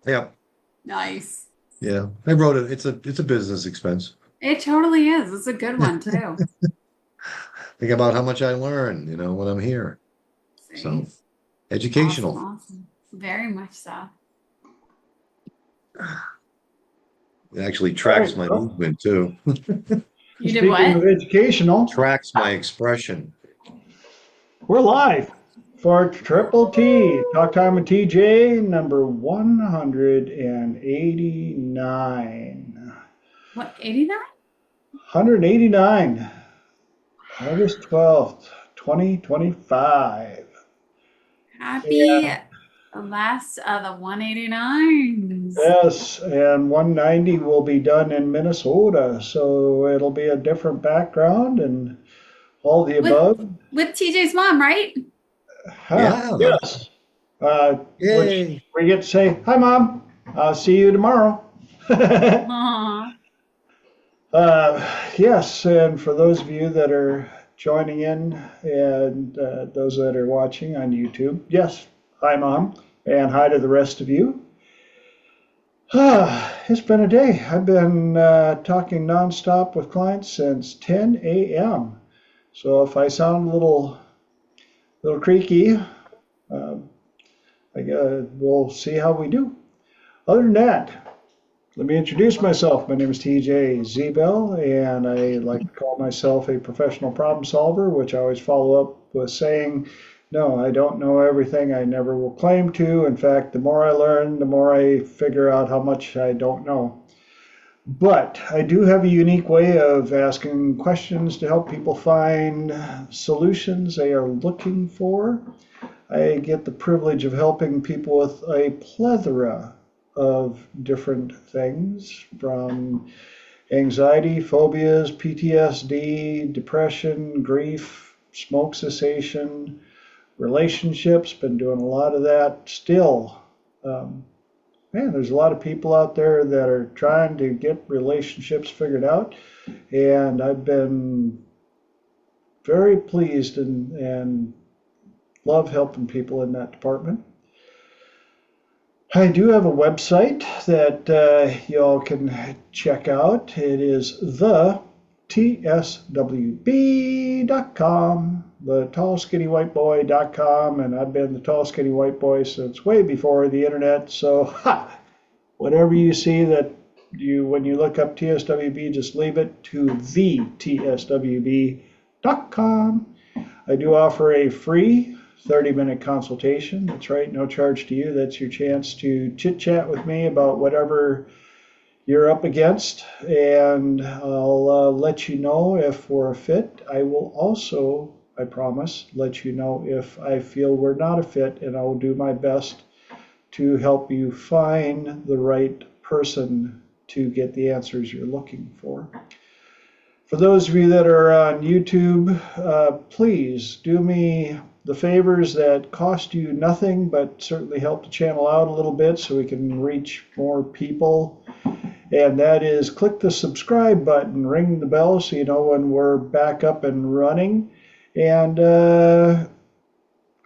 Yeah. Nice. Yeah. I wrote it. It's a business expense. It totally is. It's a good one too. Think about how much I learn, when I'm here. So See? Awesome, educational. awesome. Very much so. It actually All right. tracks my Well, movement too. You did speaking of what? educational, Tracks my expression. we're live for Triple T. Talk Time with TJ, number 189. What, 89? 189, August 12th, 2025. Happy last of the 189s. Yes, and 190 will be done in Minnesota, so it'll be a different background and all the With above. with TJ's mom, right? Huh, Yeah. yes. Which Yay. we get to say, "Hi, Mom. I'll see you tomorrow." Aw. Yes, and for those of you that are joining in and those that are watching on YouTube, yes, hi, Mom, and hi to the rest of you. It's been a day. I've been talking nonstop with clients since 10 a.m. So if I sound a little creaky, um, we'll see how we do. Other than that, let me introduce myself. My name is TJ Zebel, and I like to call myself a professional problem solver, which I always follow up with saying, no, I don't know everything. I never will claim to. In fact, the more I learn, the more I figure out how much I don't know. But I do have a unique way of asking questions to help people find solutions they are looking for. I get the privilege of helping people with a plethora of different things from anxiety, phobias, PTSD, depression, grief, smoke cessation, relationships. Been doing a lot of that still. Um, Man, there's a lot of people out there that are trying to get relationships figured out, and I've been very pleased and love helping people in that department. I do have a website that y'all can check out. It is the tswb.com, the tallskinnywhiteboy.com, and I've been the tall skinny white boy since way before the internet. So, whatever you see that when you look up TSWB, just leave it to the tswb.com. I do offer a free 30-minute consultation. That's right, no charge to you. That's your chance to chit chat with me about whatever you're up against, and I'll let you know if we're a fit. I will also, I promise, let you know if I feel we're not a fit, and I will do my best to help you find the right person to get the answers you're looking for. For those of you that are on YouTube, please do me the favors that cost you nothing but certainly help the channel out a little bit so we can reach more people. And that is click the subscribe button, ring the bell so you know when we're back up and running, and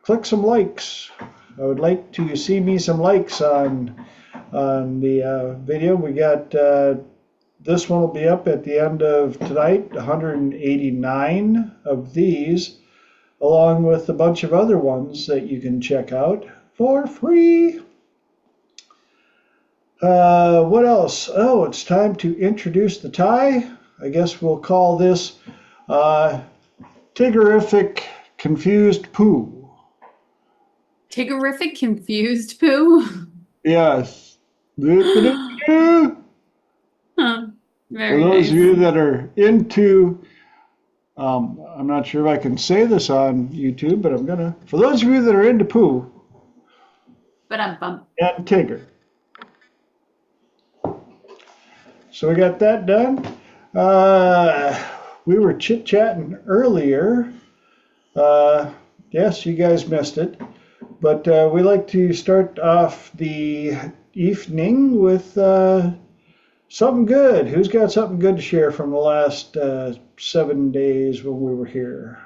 click some likes. I would like to see me some likes on the video. We got this one will be up at the end of tonight, 189 of these, along with a bunch of other ones that you can check out for free. What else? Oh, it's time to introduce the tie. I guess we'll call this uh, Tiggerific Confused Poo. Tiggerific confused poo. Yes. For Huh. Very those of nice. you that are into, I'm not sure if I can say this on YouTube, but I'm gonna. For those of you that are into poo But I'm bump. and Tigger, so we got that done. Uh, we were chit chatting earlier. Uh, yes, you guys missed it, but we like to start off the evening with something good. Who's got something good to share from the last 7 days when we were here?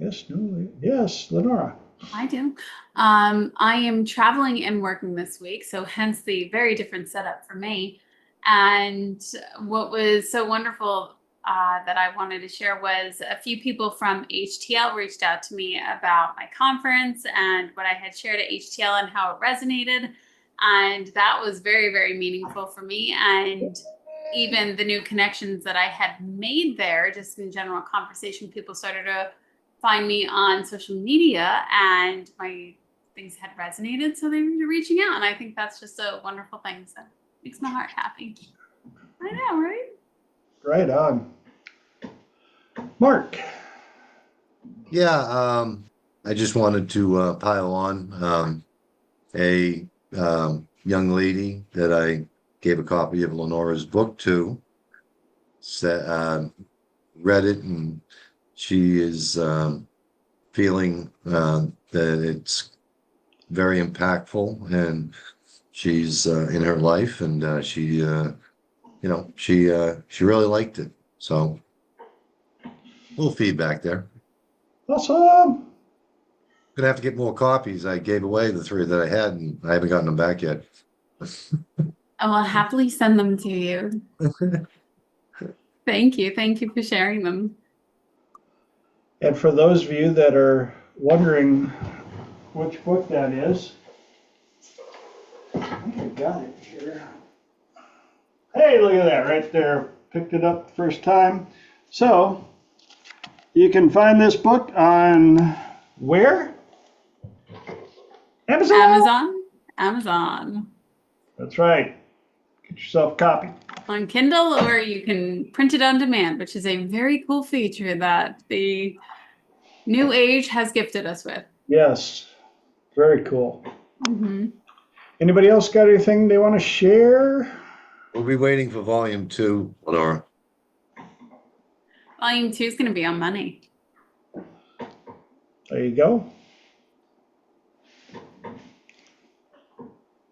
Yes, no, yes, Lenora. I do. I am traveling and working this week, so hence the very different setup for me. And what was so wonderful that I wanted to share was a few people from HTL reached out to me about my conference and what I had shared at HTL and how it resonated. And that was very, very meaningful for me. And even the new connections that I had made there, just in general conversation, people started to find me on social media and my things had resonated. So they were reaching out. And I think that's just a wonderful thing. So it makes my heart happy. I know, right? Right on. Mark. Yeah, I just wanted to pile on a young lady that I gave a copy of Lenora's book to, read it, and she is feeling that it's very impactful, and she's in her life, and she really liked it. So, a little feedback there. Awesome. Gonna have to get more copies. I gave away the 3 that I had, and I haven't gotten them back yet. I will happily send them to you. Thank you. Thank you for sharing them. And for those of you that are wondering which book that is, I think I got it here. Hey, look at that right there. Picked it up the first time. So, you can find this book on where? Amazon. Amazon. That's right. Get yourself a copy. On Kindle, or you can print it on demand, which is a very cool feature that the new age has gifted us with. Yes, very cool. Mm-hmm. Anybody else got anything they want to share? We'll be waiting for volume 2, Lenora. Volume 2 is going to be on money. There you go.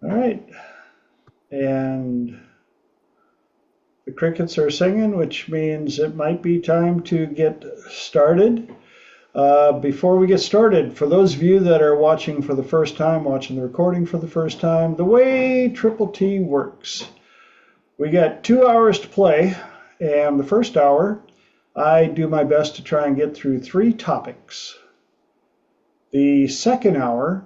All right. And the crickets are singing, which means it might be time to get started. Before we get started, for those of you that are watching for the first time, watching the recording for the first time, the way Triple T works, we got 2 hours to play, and the first hour, I do my best to try and get through 3 topics. The second hour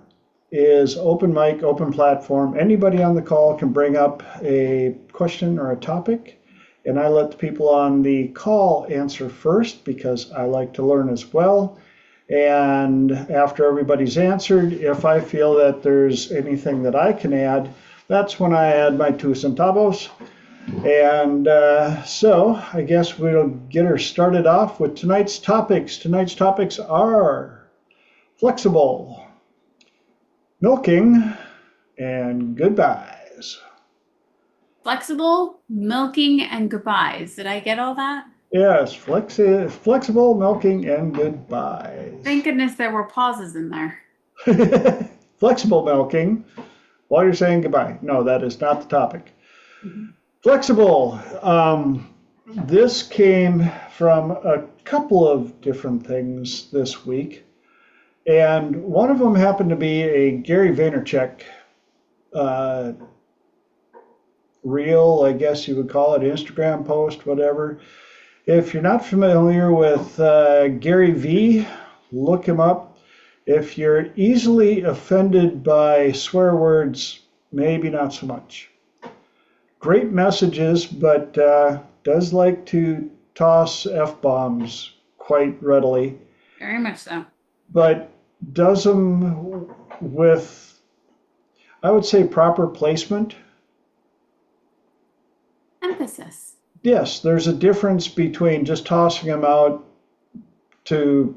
is open mic, open platform. Anybody on the call can bring up a question or a topic, and I let the people on the call answer first because I like to learn as well. And after everybody's answered, if I feel that there's anything that I can add, that's when I add my 2 centavos. And so I guess we'll get her started off with tonight's topics. Tonight's topics are flexible, milking, and goodbyes. Flexible, milking, and goodbyes. Did I get all that? Yes, flexible, milking, and goodbyes. Thank goodness there were pauses in there. Flexible milking while you're saying goodbye. No, that is not the topic. Mm-hmm. Flexible. This came from a couple of different things this week. And one of them happened to be a Gary Vaynerchuk reel, I guess you would call it, Instagram post, whatever. If you're not familiar with Gary V, look him up. If you're easily offended by swear words, maybe not so much. Great messages, but does like to toss F-bombs quite readily. Very much so. But does them with, I would say, proper placement. Emphasis. Yes, there's a difference between just tossing them out to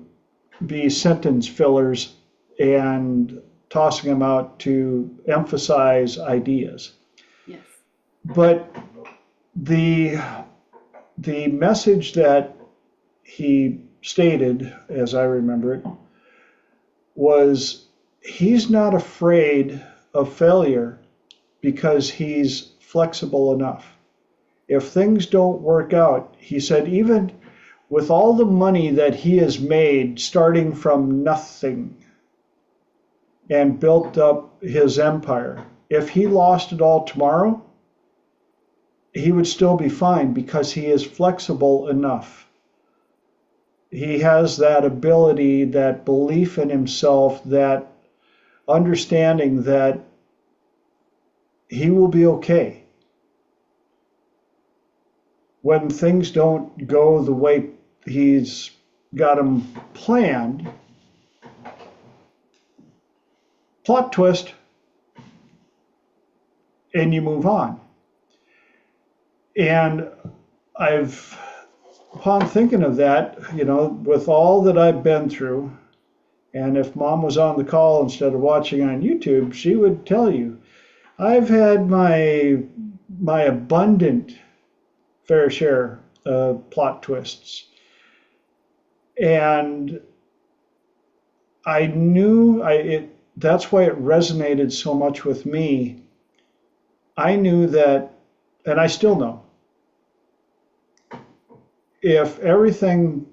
be sentence fillers and tossing them out to emphasize ideas. Yes. But the message that he stated, as I remember it, was he's not afraid of failure because he's flexible enough. If things don't work out, he said, even with all the money that he has made starting from nothing, and built up his empire. If he lost it all tomorrow, he would still be fine because he is flexible enough. He has that ability, that belief in himself, that understanding that he will be okay. When things don't go the way he's got them planned, plot twist, and you move on. And upon thinking of that, with all that I've been through, and if Mom was on the call instead of watching on YouTube, she would tell you, I've had my abundant fair share of plot twists. And I knew that's why it resonated so much with me. I knew that, and I still know, if everything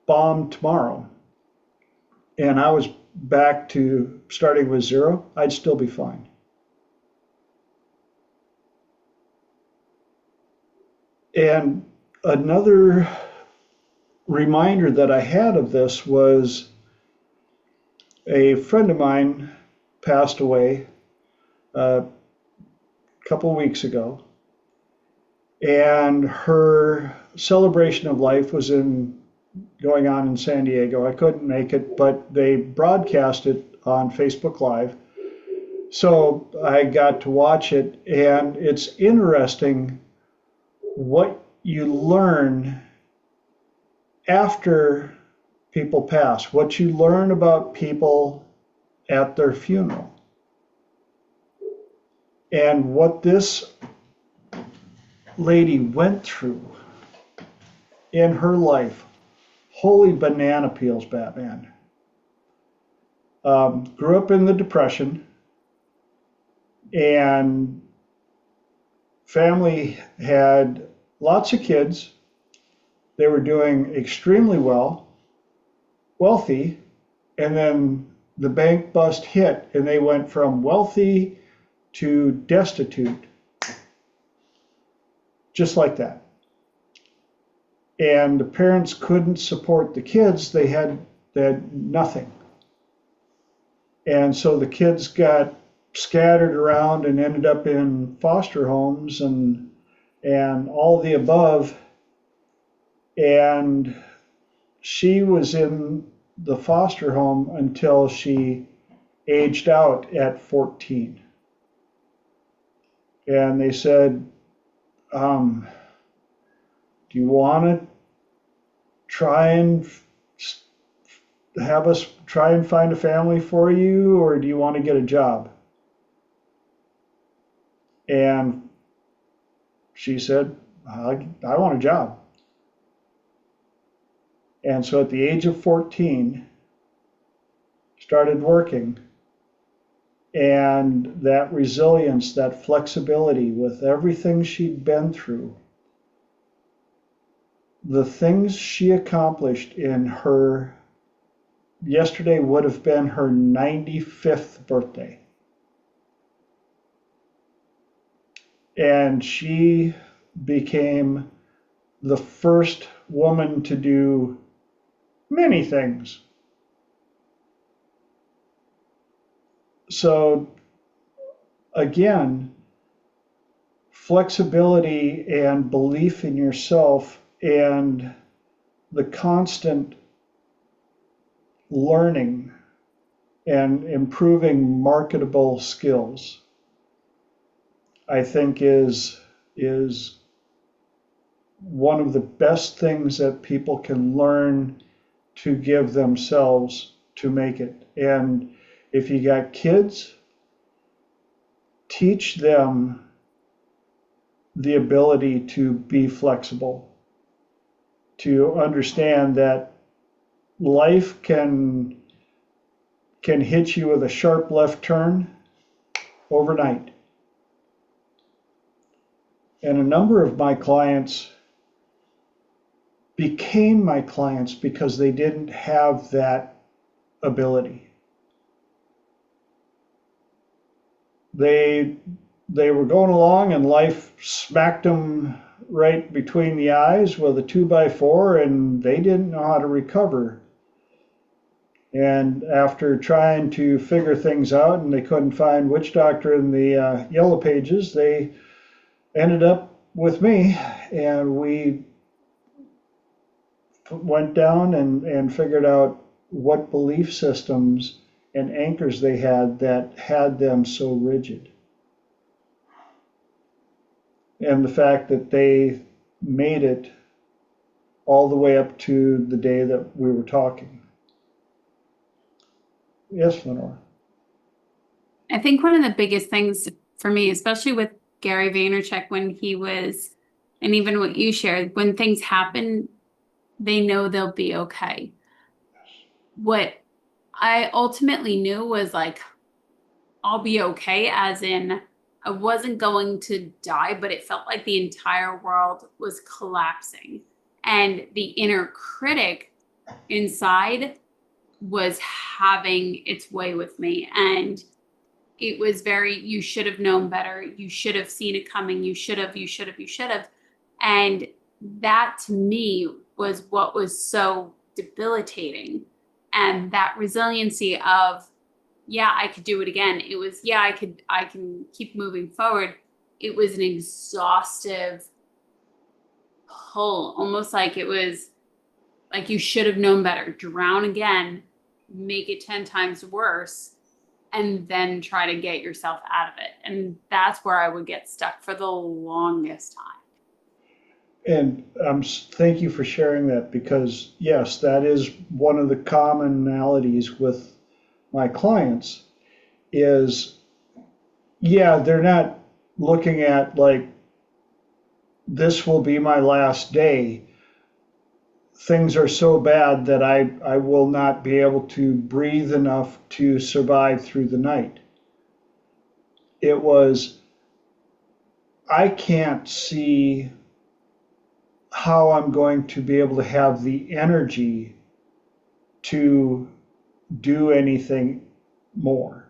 bombed tomorrow and I was back to starting with zero, I'd still be fine. And another reminder that I had of this was a friend of mine passed away a couple of weeks ago, and her celebration of life was going on in San Diego. I couldn't make it, but they broadcast it on Facebook Live, so I got to watch it, and it's interesting what you learn after people pass, what you learn about people at their funeral. And what this lady went through in her life, holy banana peels, Batman. Grew up in the Depression, and family had lots of kids. They were doing extremely well, wealthy, and then the bank bust hit, and they went from wealthy to destitute, just like that. And the parents couldn't support the kids. They had nothing. And so the kids got scattered around and ended up in foster homes and all the above. And she was in the foster home until she aged out at 14. And they said, do you want to try and have us try and find a family for you, or do you want to get a job? And she said, I want a job. And so at the age of 14, started working. And that resilience, that flexibility with everything she'd been through, the things she accomplished in yesterday would have been her 95th birthday. And she became the first woman to do many things. So again, flexibility and belief in yourself and the constant learning and improving marketable skills, I think is one of the best things that people can learn to give themselves to make it. And if you got kids, teach them the ability to be flexible, to understand that life can hit you with a sharp left turn overnight. And a number of my clients became my clients because they didn't have that ability. they they were going along and life smacked them right between the eyes with a 2x4, and they didn't know how to recover. And after trying to figure things out and they couldn't find witch doctor in the yellow pages, they ended up with me, and we went down and figured out what belief systems and anchors they had them so rigid. And the fact that they made it all the way up to the day that we were talking. Yes, Lenore. I think one of the biggest things for me, especially with Gary Vaynerchuk, when he was, and even what you shared, when things happen, they know they'll be okay. What I ultimately knew was like, I'll be okay, as in I wasn't going to die, but it felt like the entire world was collapsing. And the inner critic inside was having its way with me. And it was very, you should have known better. You should have seen it coming. You should have, you should have, you should have. And that to me was what was so debilitating. And that resiliency of, yeah, I could do it again. It was, yeah, I can keep moving forward. It was an exhaustive pull, almost like it was like you should have known better. Drown again, make it 10 times worse, and then try to get yourself out of it. And that's where I would get stuck for the longest time. And thank you for sharing that, because yes, that is one of the commonalities with my clients is, yeah, they're not looking at like, this will be my last day. Things are so bad that I will not be able to breathe enough to survive through the night. It was, I can't see how I'm going to be able to have the energy to do anything more.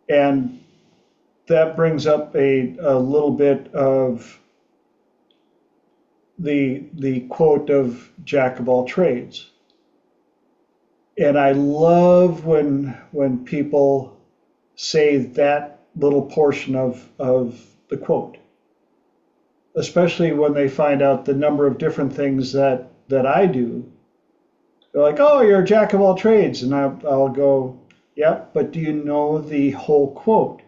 And that brings up a little bit of the quote of Jack of all trades. And I love when people say that little portion of the quote, especially when they find out the number of different things that I do. They're like, oh, you're a jack of all trades. And I'll go, yeah, but do you know the whole quote?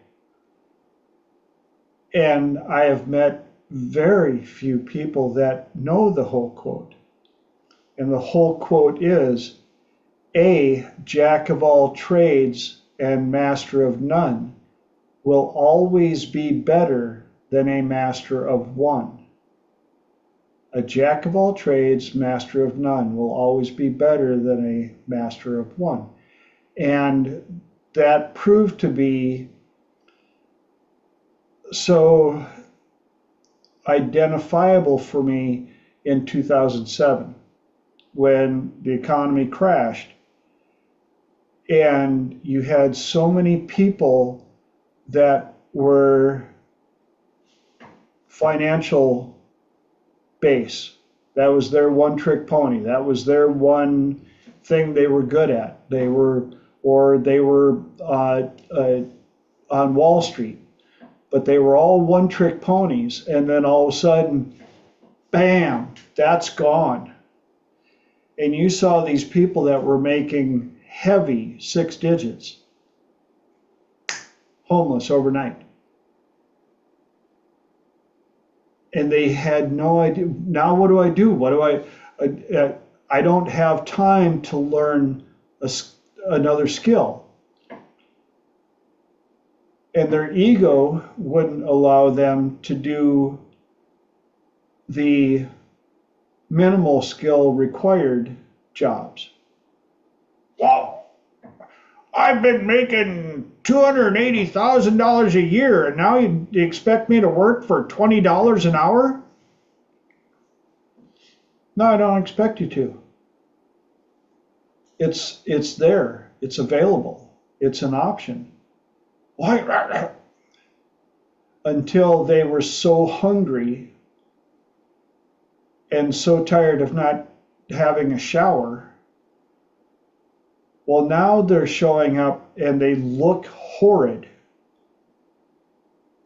And I have met very few people that know the whole quote. And the whole quote is, a jack of all trades and master of none will always be better than a master of one. A jack of all trades, master of none will always be better than a master of one. And that proved to be so identifiable for me in 2007 when the economy crashed. And you had so many people that were financial base. That was their one trick pony. That was their one thing they were good at. They were on Wall Street, but they were all one trick ponies. And then all of a sudden, bam, that's gone. And you saw these people that were making heavy 6 digits, homeless overnight. And they had no idea. Now what do I do? I don't have time to learn another skill. And their ego wouldn't allow them to do the minimal skill required jobs. Wow, I've been making $280,000 a year, and now you expect me to work for $20 an hour? No, I don't expect you to. It's there. It's available. It's an option. why, until they were so hungry and so tired of not having a shower. Well, now they're showing up and they look horrid.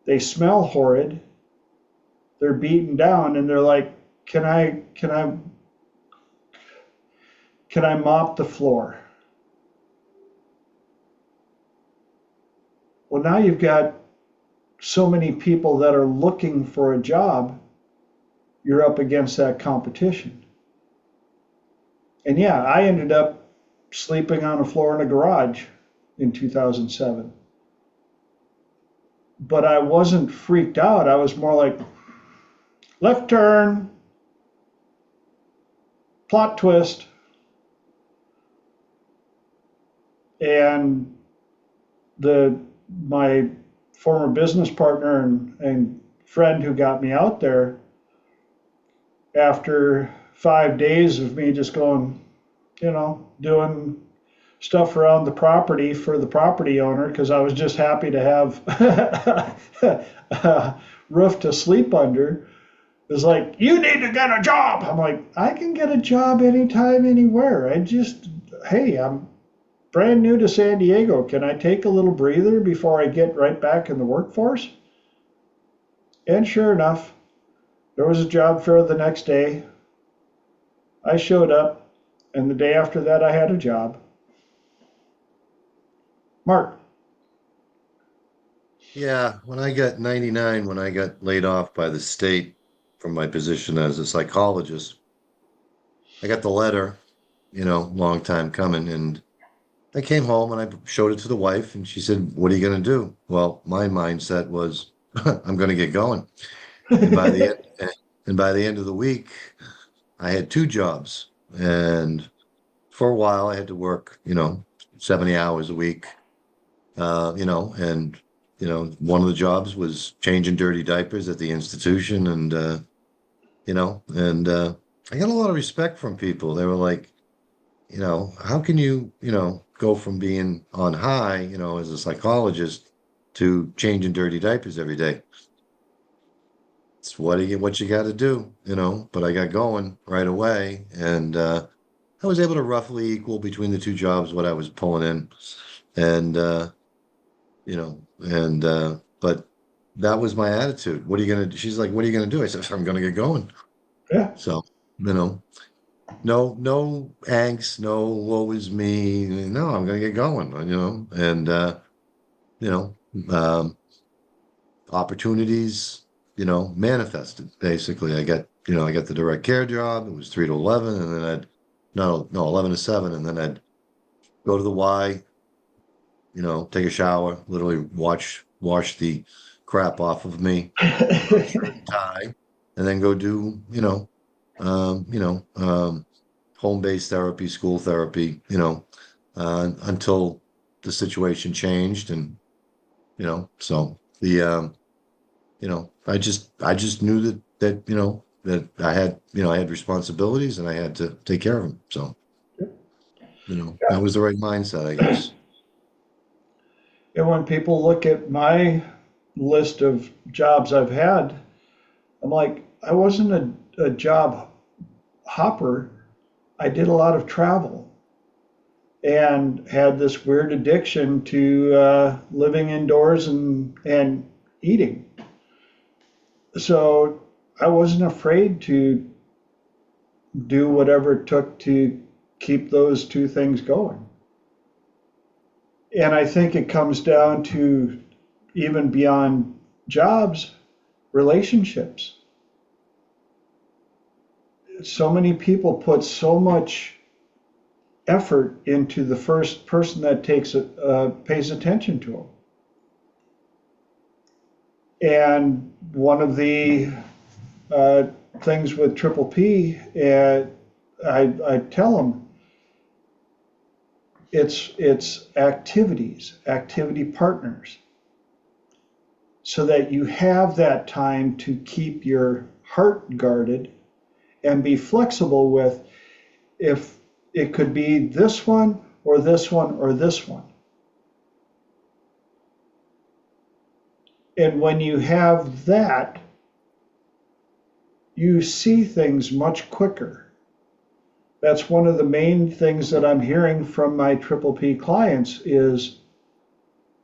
They smell horrid. They're beaten down and they're like, can I mop the floor? Well, now you've got so many people that are looking for a job, you're up against that competition. And yeah, I ended up sleeping on a floor in a garage in 2007. But I wasn't freaked out. I was more like, left turn, plot twist. And my former business partner and friend who got me out there, after 5 days of me just going, doing stuff around the property for the property owner, because I was just happy to have a roof to sleep under, was like, you need to get a job. I'm like, I can get a job anytime, anywhere. Hey, I'm brand new to San Diego. Can I take a little breather before I get right back in the workforce? And sure enough, there was a job fair the next day. I showed up, and the day after that, I had a job. Mark. Yeah, when I got 99, when I got laid off by the state from my position as a psychologist, I got the letter, long time coming. And I came home and I showed it to the wife, and she said, "What are you going to do?" Well, my mindset was, I'm going to get going. And by the end, and by the end of the week, I had two jobs. And for a while, I had to work, 70 hours a week, and one of the jobs was changing dirty diapers at the institution, and I got a lot of respect from people. They were like, how can you, go from being on high, as a psychologist to changing dirty diapers every day? It's what you got to do, but I got going right away, and I was able to roughly equal between the two jobs what I was pulling in. And but that was my attitude. What are you gonna do? She's like, what are you gonna do? I said, I'm gonna get going. Yeah. So, no angst, no woe is me. No, I'm gonna get going, and you know, um, opportunities, manifested. Basically, I got the direct care job. It was 3 to 11, and then no, 11 to 7, and then I'd go to the Y, take a shower, literally wash the crap off of me, put a shirt and tie, and then go do, um, you know, um, home-based therapy, school therapy, until the situation changed. And, so I just knew that I had responsibilities and I had to take care of them. So, that was the right mindset, I guess. And when people look at my list of jobs I've had, I'm like, I wasn't a job hopper. I did a lot of travel and had this weird addiction to living indoors and eating. So I wasn't afraid to do whatever it took to keep those two things going. And I think it comes down to, even beyond jobs, relationships. So many people put so much effort into the first person that pays attention to them. And one of the things with Triple P, I tell them, it's activity partners, so that you have that time to keep your heart guarded and be flexible with, if it could be this one or this one or this one. And when you have that, you see things much quicker. That's one of the main things that I'm hearing from my triple P clients is,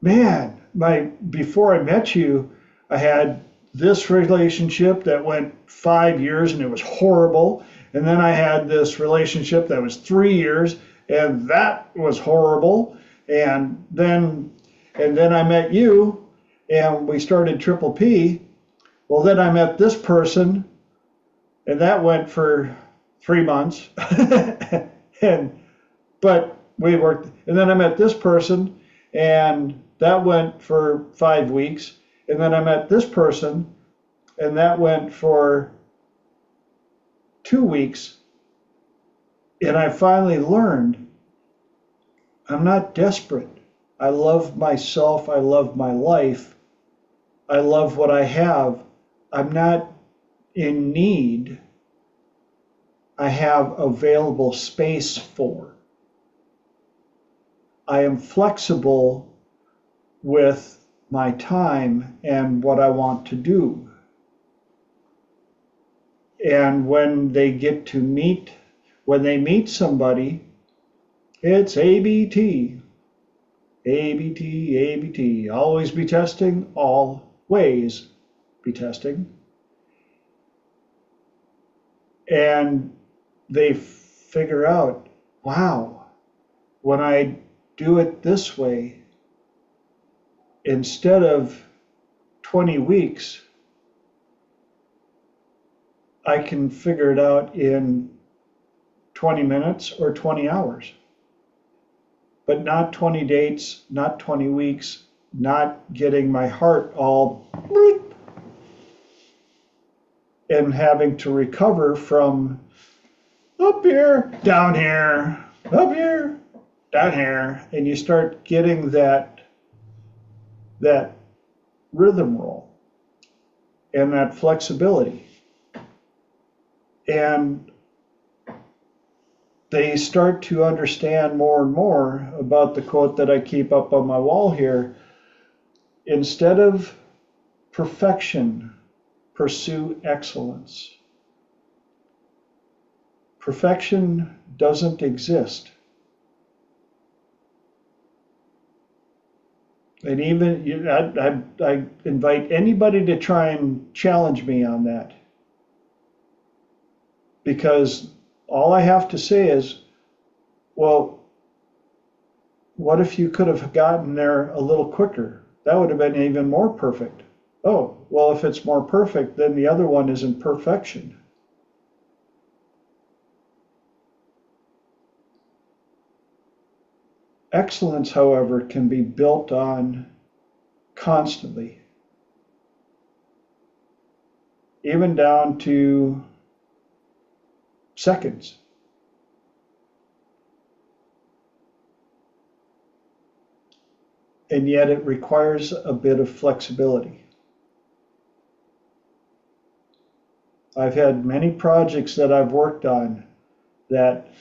man, before I met you, I had this relationship that went 5 years and it was horrible. And then I had this relationship that was 3 years and that was horrible. And then I met you and we started triple P. Well, then I met this person and that went for 3 months. But we worked, and then I met this person and that went for 5 weeks. And then I met this person and that went for 2 weeks. And I finally learned I'm not desperate. I love myself. I love my life. I love what I have. I'm not in need. I have available space for. I am flexible with my time and what I want to do. And when they meet somebody, it's ABT, ABT, ABT. Always be testing, always be testing. And they figure out, wow, when I do it this way, instead of 20 weeks, I can figure it out in 20 minutes or 20 hours. But not 20 dates, not 20 weeks, not getting my heart all and having to recover from up here, down here, up here, down here, and you start getting that rhythm roll and that flexibility. And they start to understand more and more about the quote that I keep up on my wall here. Instead of perfection, pursue excellence. Perfection doesn't exist. And even I invite anybody to try and challenge me on that. Because all I have to say is, well, what if you could have gotten there a little quicker? That would have been even more perfect. Oh, well, if it's more perfect, then the other one isn't perfection. Excellence, however, can be built on constantly, even down to seconds. And yet it requires a bit of flexibility. I've had many projects that I've worked on that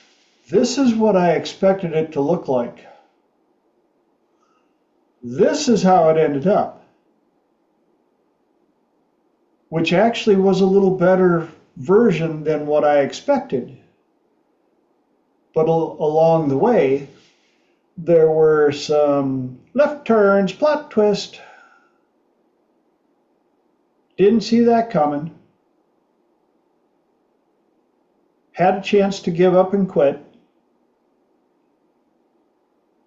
this is what I expected it to look like. This is how it ended up, which actually was a little better version than what I expected. But along the way, there were some left turns, plot twist. Didn't see that coming. Had a chance to give up and quit.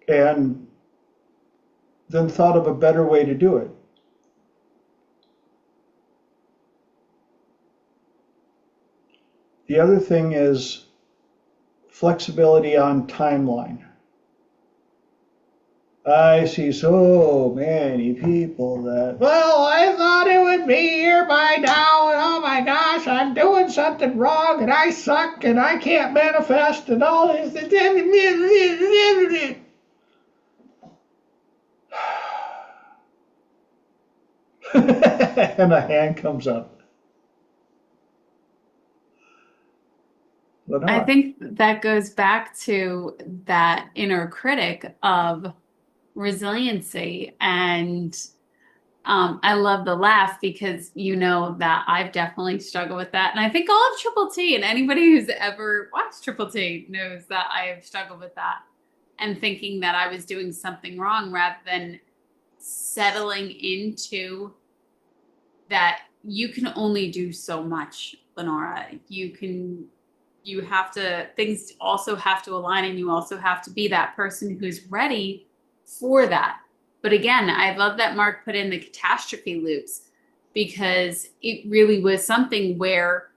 And then thought of a better way to do it. The other thing is flexibility on timeline. I see so many people that, well, I thought it would be here by now, and oh my gosh, I'm doing something wrong, and I suck, and I can't manifest, and all this. And a hand comes up. I think that goes back to that inner critic of resiliency and I love the laugh because you know that I've definitely struggled with that. And I think all of Triple T and anybody who's ever watched Triple T knows that I have struggled with that and thinking that I was doing something wrong rather than settling into that you can only do so much, Lenora. You have to, things also have to align and you also have to be that person who's ready for that. But again, I love that Mark put in the catastrophe loops because it really was something where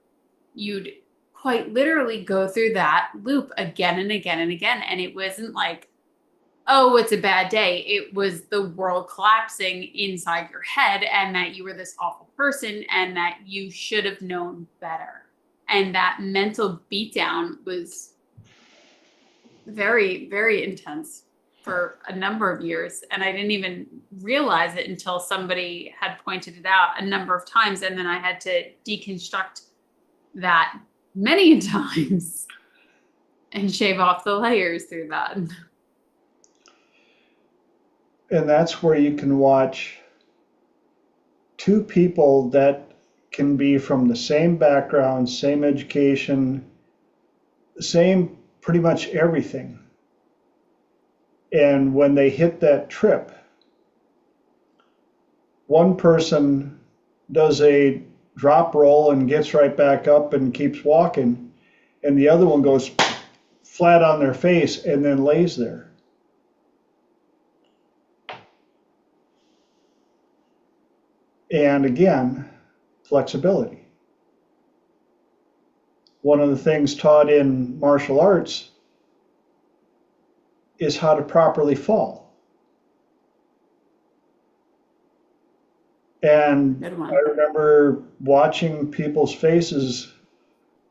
you'd quite literally go through that loop again and again and again. And it wasn't like, oh, it's a bad day. It was the world collapsing inside your head and that you were this awful person and that you should have known better. And that mental beatdown was very, very intense for a number of years. And I didn't even realize it until somebody had pointed it out a number of times. And then I had to deconstruct that many times and shave off the layers through that. And that's where you can watch two people that can be from the same background, same education, same pretty much everything. And when they hit that trip, one person does a drop roll and gets right back up and keeps walking, and the other one goes flat on their face and then lays there. And again, flexibility. One of the things taught in martial arts is how to properly fall. And I remember watching people's faces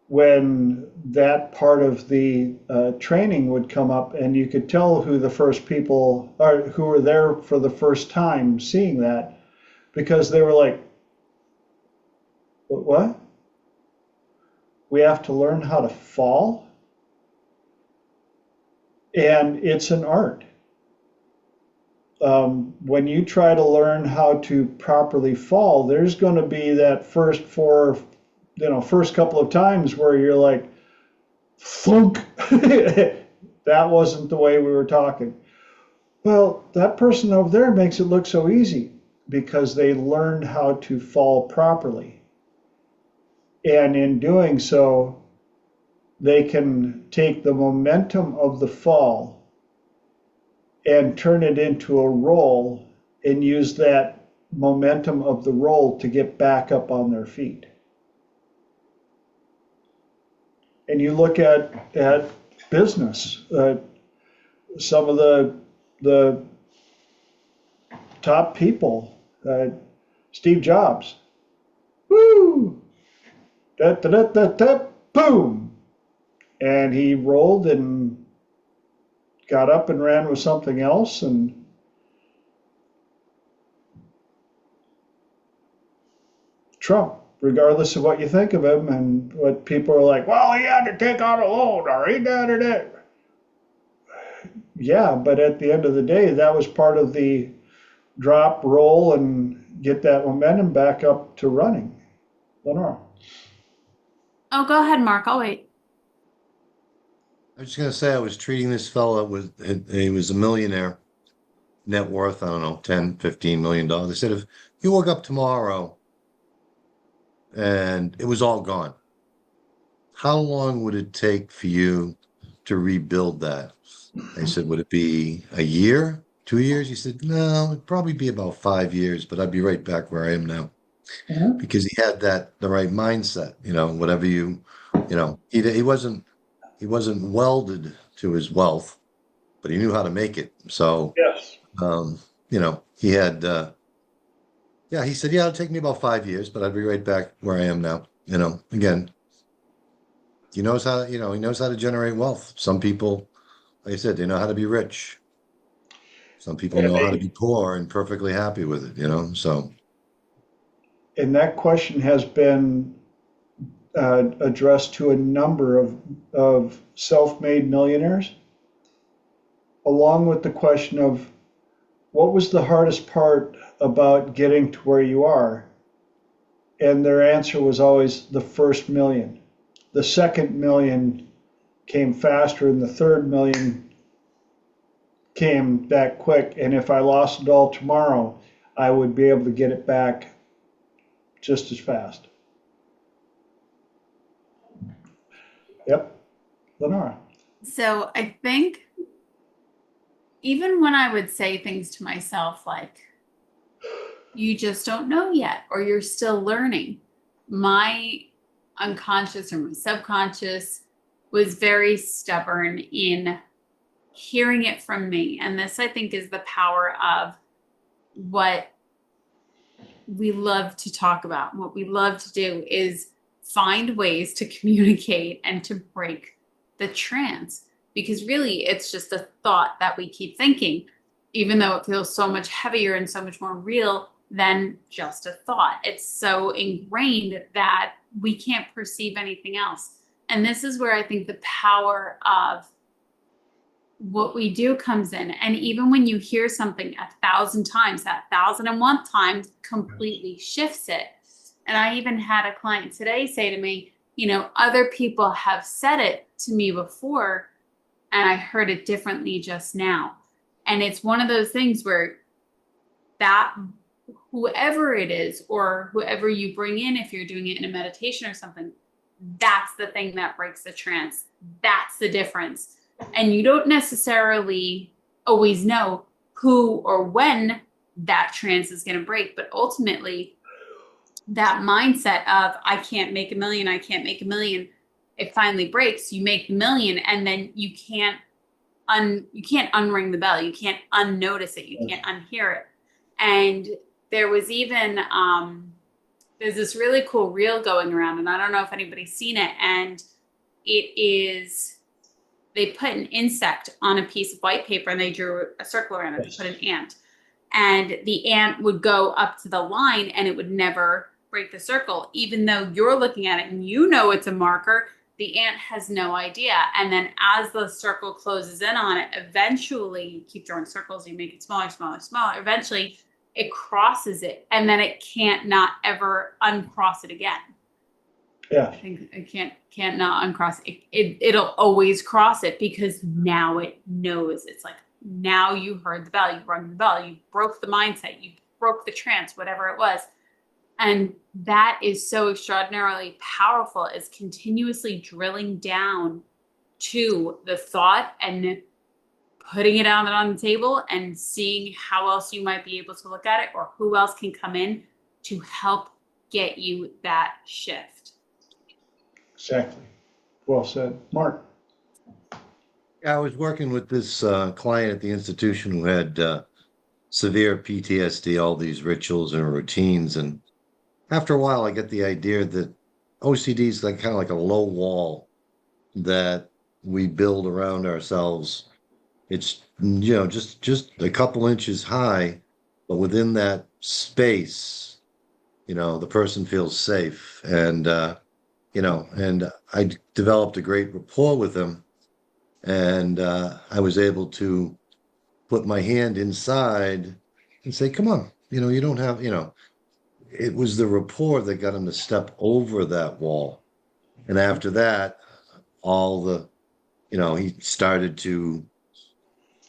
when that part of the training would come up, and you could tell who the first people are who were there for the first time seeing that, because they were like, what? We have to learn how to fall? And it's an art. When you try to learn how to properly fall, there's going to be that first couple of times where you're like, thunk, that wasn't the way we were talking. Well, that person over there makes it look so easy because they learned how to fall properly. And in doing so, they can take the momentum of the fall and turn it into a roll and use that momentum of the roll to get back up on their feet. And you look at business, some of the top people, Steve Jobs, woo, da da da da da, boom, and he rolled and got up and ran with something else. And Trump, regardless of what you think of him and what people are like, well, he had to take out a loan or he did it. Yeah, but at the end of the day, that was part of the drop, roll, and get that momentum back up to running. Lenora. Oh, go ahead, Mark. I'll wait. I was just going to say, I was treating this fella he was a millionaire, net worth, I don't know, 10, $15 million. I said, if you woke up tomorrow and it was all gone, how long would it take for you to rebuild that? I said, would it be a year, 2 years? He said, no, it'd probably be about 5 years, but I'd be right back where I am now. Mm-hmm. Because he had the right mindset, whatever he wasn't welded to his wealth, but he knew how to make it. So, yes, he had, he said, yeah, it'll take me about 5 years, but I'd be right back where I am now. Again, he knows how to generate wealth. Some people, like I said, they know how to be rich. Some people know how to be poor and perfectly happy with it, so. And that question has been addressed to a number of self-made millionaires, along with the question of what was the hardest part about getting to where you are? And their answer was always the first million. The second million came faster, and the third million came back quick. And if I lost it all tomorrow, I would be able to get it back just as fast. Yep, Lenora. So I think even when I would say things to myself like, you just don't know yet, or you're still learning, my unconscious or my subconscious was very stubborn in hearing it from me. And this, I think, is the power of what we love to talk about. What we love to do is find ways to communicate and to break the trance, because really it's just a thought that we keep thinking, even though it feels so much heavier and so much more real than just a thought. It's so ingrained that we can't perceive anything else. And this is where I think the power of what we do comes in. And even when you hear something 1,000 times, that 1,001th time completely shifts it. And I even had a client today say to me, you know, other people have said it to me before, and I heard it differently just now. And it's one of those things where that whoever it is, or whoever you bring in, if you're doing it in a meditation or something, that's the thing that breaks the trance. That's the difference. And you don't necessarily always know who or when that trance is going to break, but ultimately that mindset of I can't make a million, I can't make a million, it finally breaks. You make the million, and then you can't unring the bell. You can't unnotice it. You can't unhear it. And there was even there's this really cool reel going around, and I don't know if anybody's seen it. And it is, they put an insect on a piece of white paper and they drew a circle around it. They put an ant, and the ant would go up to the line and it would never break the circle, even though you're looking at it and you know it's a marker. The ant has no idea. And then as the circle closes in on it, eventually you keep drawing circles, you make it smaller, smaller, smaller. Eventually it crosses it, and then it can't not ever uncross it again. Yeah. I think it can't not uncross it. It'll always cross it, because now it knows. It's like, now you heard the bell, you rung the bell, you broke the mindset, you broke the trance, whatever it was. And that is so extraordinarily powerful, is continuously drilling down to the thought and putting it out on the table and seeing how else you might be able to look at it, or who else can come in to help get you that shift. Exactly. Well said. Mark. Yeah, I was working with this client at the institution who had severe PTSD, all these rituals and routines. And after a while, I get the idea that OCD is like kind of like a low wall that we build around ourselves. It's, you know, just a couple inches high, but within that space, you know, the person feels safe. And you know, and I developed a great rapport with him, and I was able to put my hand inside and say, "Come on, you know, you don't have, you know." It was the rapport that got him to step over that wall, and after that, all the, you know, he started to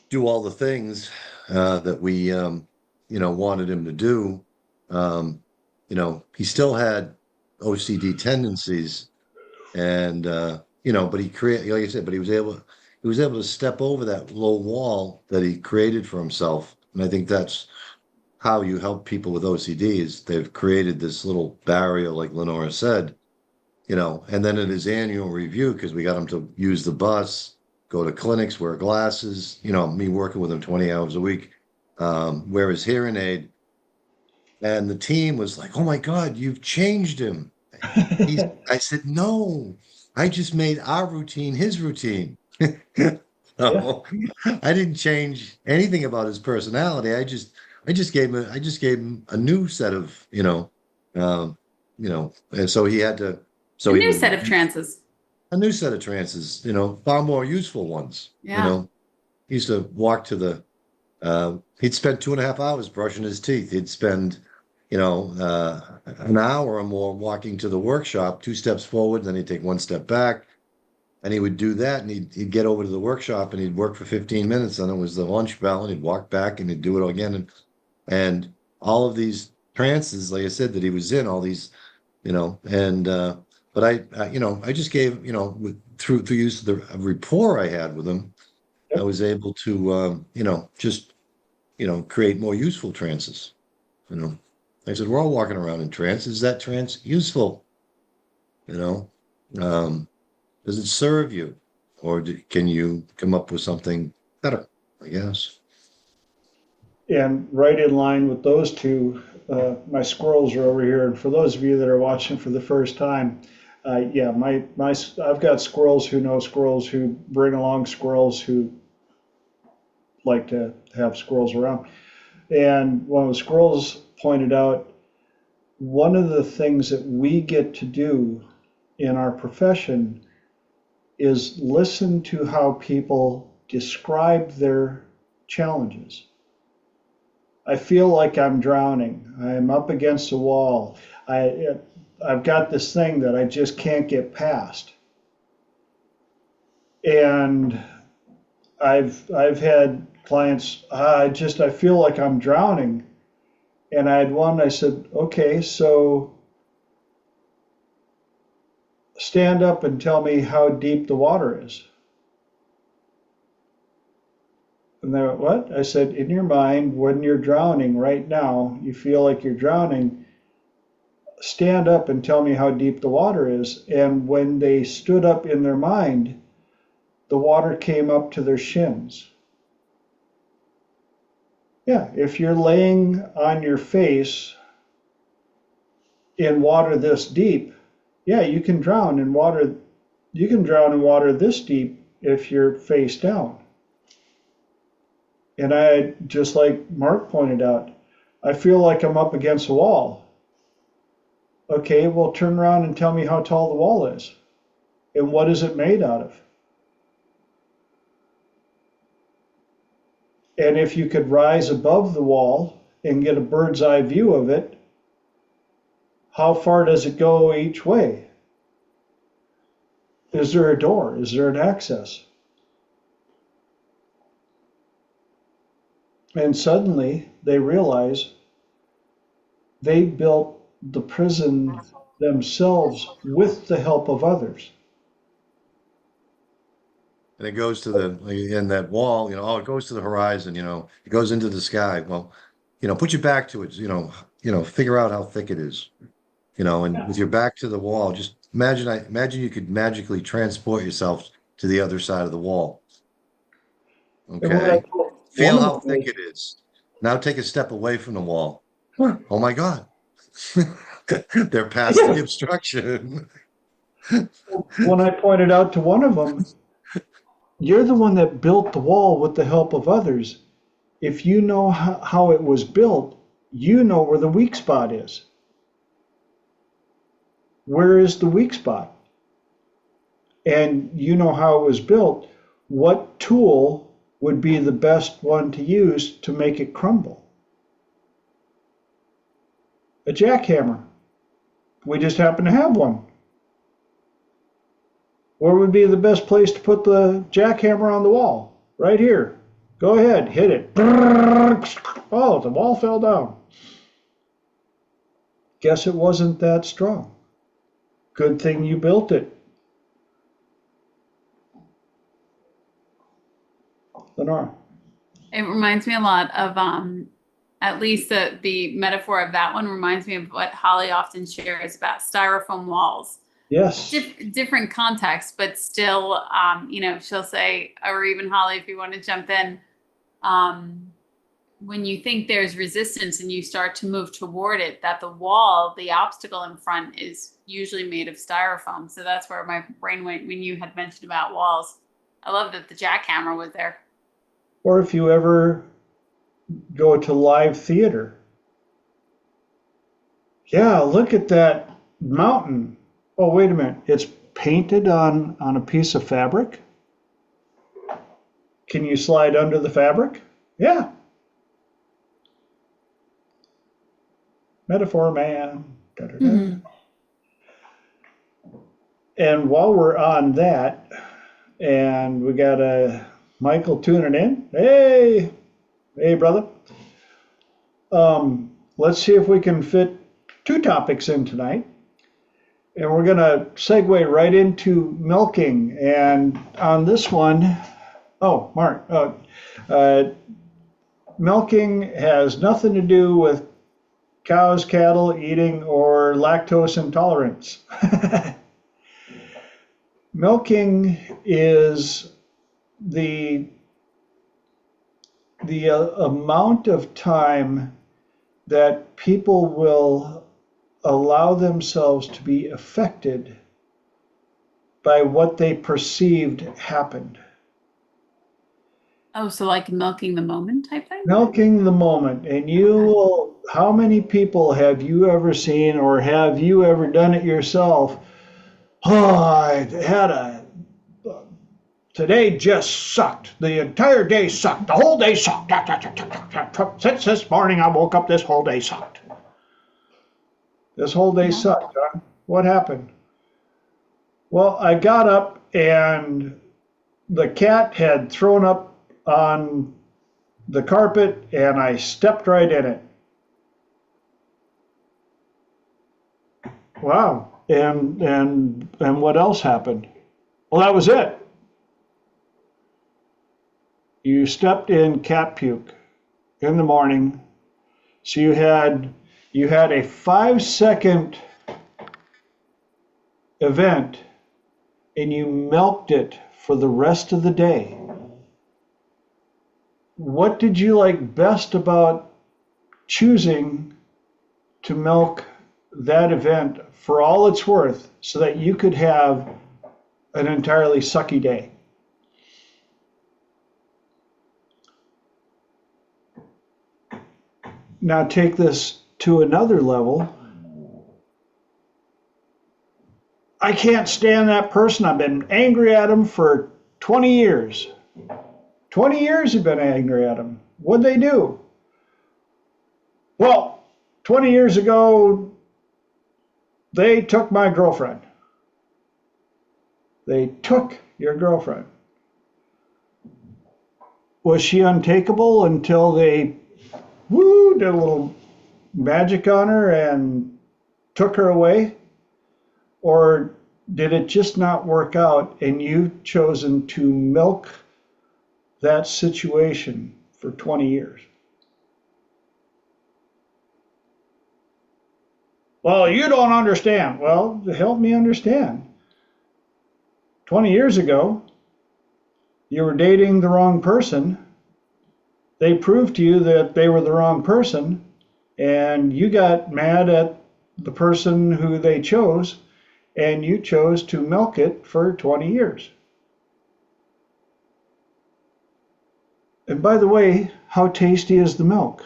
do all the things that we, you know, wanted him to do. You know, he still had OCD tendencies, and you know, but he created, like I said, but he was able to step over that low wall that he created for himself. And I think that's how you help people with OCD, is they've created this little barrier, like Lenora said, you know. And then in his annual review, because we got him to use the bus, go to clinics, wear glasses, you know, me working with him 20 hours a week, wear his hearing aid. And the team was like, "Oh my God, you've changed him." I said, "No, I just made our routine his routine." So, I didn't change anything about his personality. I just gave him a new set of, you know, and so he had to, so A he new would, set of trances. a new set of trances, you know, far more useful ones. You Yeah. know, he used to walk to He'd spend 2.5 hours brushing his teeth. He'd spend, an hour or more walking to the workshop, 2 steps forward, then he'd take 1 step back, and he would do that, and he'd get over to the workshop, and he'd work for 15 minutes, and it was the lunch bell, and he'd walk back, and he'd do it again, and all of these trances, like I said, that he was in, all these, and but I just gave, through use of the rapport I had with him, I was able to, just create more useful trances. I said, we're all walking around in trance. Is that trance useful? You know, does it serve you, or can you come up with something better? I guess. And right in line with those two, my squirrels are over here. And for those of you that are watching for the first time, yeah, I've got squirrels who know squirrels who bring along squirrels who like to have squirrels around. And one of the squirrels pointed out, one of the things that we get to do in our profession is listen to how people describe their challenges. I feel like I'm drowning. I'm up against a wall. I've got this thing that I just can't get past. And I've had clients, I feel like I'm drowning. And I had one, I said, okay, so stand up and tell me how deep the water is. And they went, what? I said, in your mind, when you're drowning right now, you feel like you're drowning, stand up and tell me how deep the water is. And when they stood up in their mind, the water came up to their shins. Yeah, if you're laying on your face in water this deep, yeah, you can drown in water. You can drown in water this deep if you're face down. And I, just like Mark pointed out, I feel like I'm up against a wall. Okay, well, turn around and tell me how tall the wall is. And what is it made out of? And if you could rise above the wall and get a bird's eye view of it, how far does it go each way? Is there a door? Is there an access? And suddenly they realize they built the prison themselves with the help of others. And it goes to in that wall, it goes to the horizon, it goes into the sky. Well, put your back to it, figure out how thick it is, and with your back to the wall, just imagine you could magically transport yourself to the other side of the wall. Okay. Feel how thick it is. Now take a step away from the wall. Oh my God. They're past the obstruction. When I pointed out to one of them, you're the one that built the wall with the help of others. If you know how it was built, you know where the weak spot is. Where is the weak spot? And you know how it was built. What tool would be the best one to use to make it crumble? A jackhammer. We just happen to have one. Where would be the best place to put the jackhammer on the wall? Right here. Go ahead, hit it. Oh, the wall fell down. Guess it wasn't that strong. Good thing you built it. Lenora. It reminds me a lot of, at least the metaphor of that one reminds me of what Holly often shares about styrofoam walls. Yes. Different context, but still, she'll say, or even Holly, if you want to jump in, when you think there's resistance and you start to move toward it, that the wall, the obstacle in front is usually made of styrofoam. So that's where my brain went when you had mentioned about walls. I love that the jackhammer was there. Or if you ever go to live theater. Yeah, look at that mountain. Oh, wait a minute. It's painted on a piece of fabric? Can you slide under the fabric? Yeah, Metaphor man. Da-da-da. Mhm. And while we're on that, and we got Michael tuning in. Hey, hey, brother. Let's see if we can fit two topics in tonight. And we're going to segue right into milking. And on this one, oh, Mark, milking has nothing to do with cows, cattle eating, or lactose intolerance. Milking is the amount of time that people will allow themselves to be affected by what they perceived happened. Oh, so like milking the moment type thing? Milking the moment. And you will, how many people have you ever seen, or have you ever done it yourself? Oh, I had today just sucked. The entire day sucked. The whole day sucked. Since this morning I woke up, this whole day sucked. This whole day sucked, huh? What happened? Well, I got up and the cat had thrown up on the carpet and I stepped right in it. Wow. And what else happened? Well, that was it. You stepped in cat puke in the morning. So you had a 5-second event and you milked it for the rest of the day. What did you like best about choosing to milk that event for all it's worth so that you could have an entirely sucky day? Now take this to another level. I can't stand that person. I've been angry at him for 20 years. 20 years you've been angry at him. What'd they do? Well, 20 years ago, they took my girlfriend. They took your girlfriend. Was she untakeable until they did a little magic on her and took her away? Or did it just not work out and you've chosen to milk that situation for 20 years? Well, you don't understand. Well, help me understand. 20 years ago, you were dating the wrong person. They proved to you that they were the wrong person, and you got mad at the person who they chose, and you chose to milk it for 20 years. And by the way, how tasty is the milk?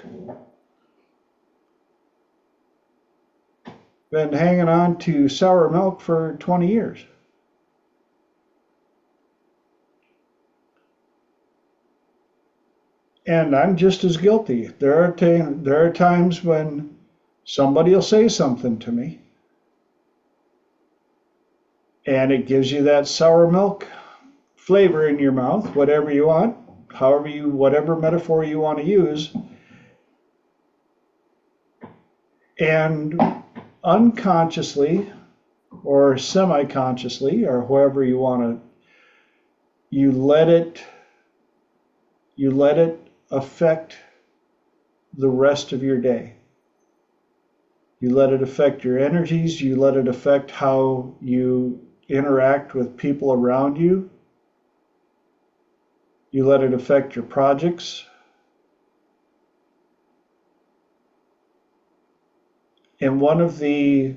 Been hanging on to sour milk for 20 years. And I'm just as guilty. There are times when somebody will say something to me, and it gives you that sour milk flavor in your mouth, whatever you want, whatever metaphor you want to use. And unconsciously or semi-consciously, or however you want to, you let it affect the rest of your day. You let it affect your energies. You let it affect how you interact with people around you. You let it affect your projects. And one of the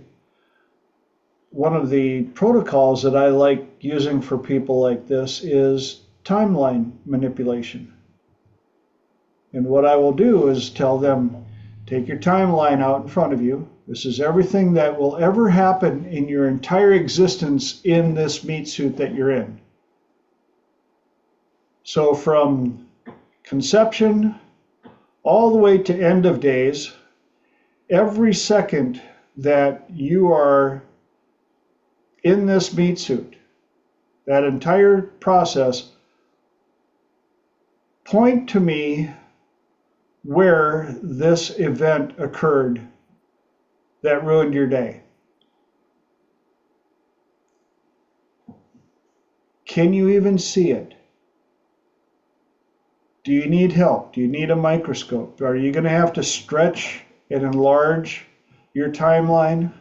protocols that I like using for people like this is timeline manipulation. And what I will do is tell them, take your timeline out in front of you. This is everything that will ever happen in your entire existence in this meat suit that you're in. So from conception all the way to end of days, every second that you are in this meat suit, that entire process, point to me where this event occurred that ruined your day. Can you even see it? Do you need help? Do you need a microscope? Are you going to have to stretch and enlarge your timeline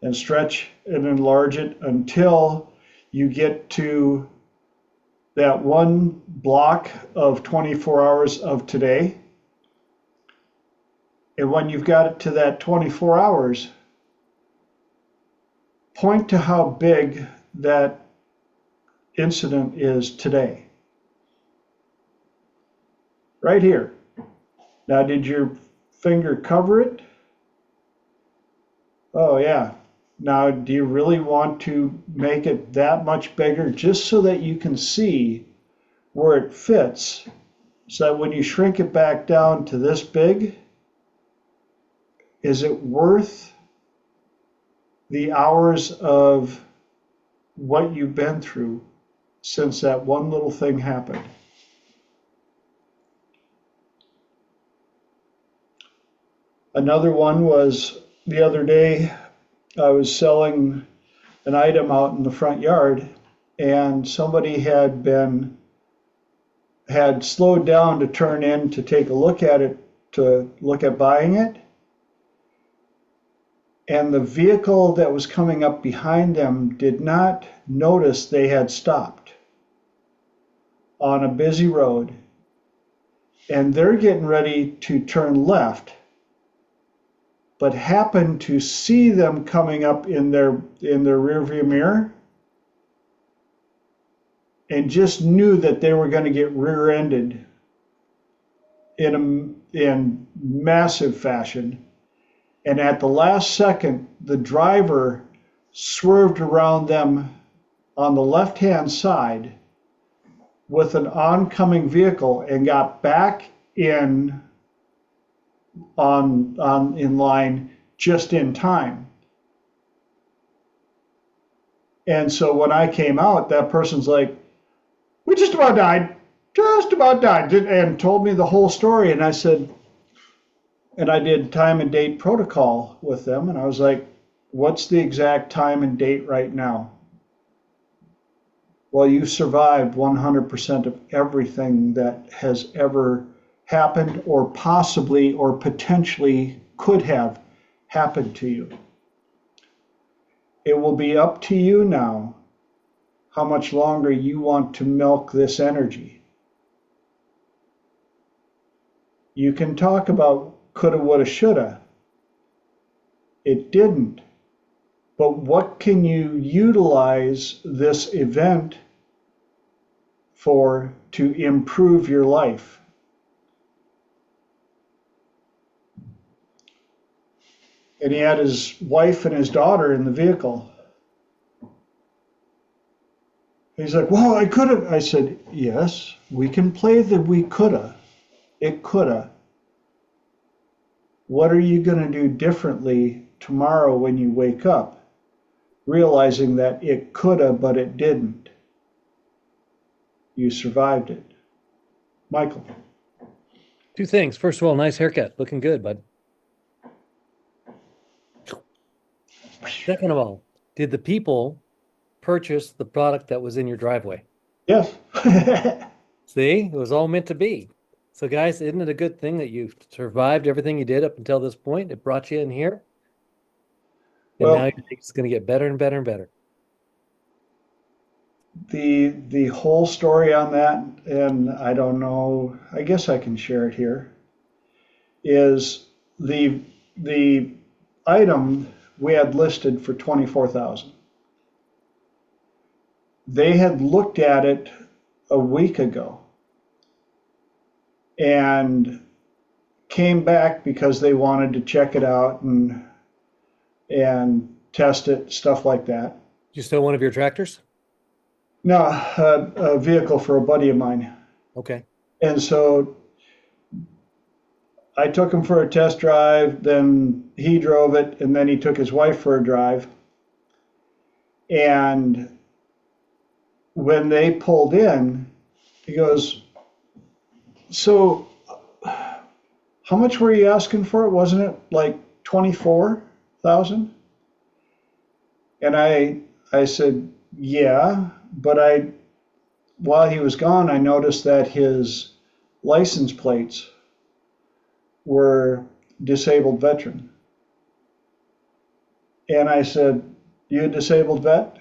and stretch and enlarge it until you get to that one block of 24 hours of today? And when you've got it to that 24 hours, point to how big that incident is today. Right here. Now, did your finger cover it? Oh, yeah. Now, do you really want to make it that much bigger just so that you can see where it fits, so that when you shrink it back down to this big, is it worth the hours of what you've been through since that one little thing happened? Another one was the other day, I was selling an item out in the front yard, and somebody had slowed down to turn in to take a look at it, to look at buying it. And the vehicle that was coming up behind them did not notice they had stopped on a busy road, and they're getting ready to turn left, but happened to see them coming up in their rearview mirror, and just knew that they were going to get rear-ended in massive fashion. And at the last second, the driver swerved around them on the left-hand side with an oncoming vehicle and got back in line just in time. And so when I came out, that person's like, "We just about died, and told me the whole story. And I said, and I did time and date protocol with them, and I was like, "What's the exact time and date right now?" "Well, you survived 100% of everything that has ever happened or possibly or potentially could have happened to you. It will be up to you now how much longer you want to milk this energy. You can talk about coulda, woulda, shoulda. It didn't. But what can you utilize this event for to improve your life?" And he had his wife and his daughter in the vehicle. He's like, "Well, I could have." I said, "Yes, we can play the we coulda. It coulda. What are you going to do differently tomorrow when you wake up, realizing that it coulda, but it didn't? You survived it." Michael. Two things. First of all, nice haircut. Looking good, bud. Second of all, did the people purchase the product that was in your driveway? Yes. See, it was all meant to be. So guys, isn't it a good thing that you survived everything you did up until this point? It brought you in here. And Well, now it's going to get better and better and better. the whole story on that, and I don't know, I guess I can share it here, is the item we had listed for 24,000. They had looked at it a week ago and came back because they wanted to check it out and test it, stuff like that. You still one of your tractors? No, a vehicle for a buddy of mine. Okay. And so I took him for a test drive, then he drove it, and then he took his wife for a drive. And when they pulled in, he goes, so how much were you asking for it? Wasn't it like 24,000? And I said, yeah, but while he was gone, I noticed that his license plates were disabled veteran. And I said, you a disabled vet?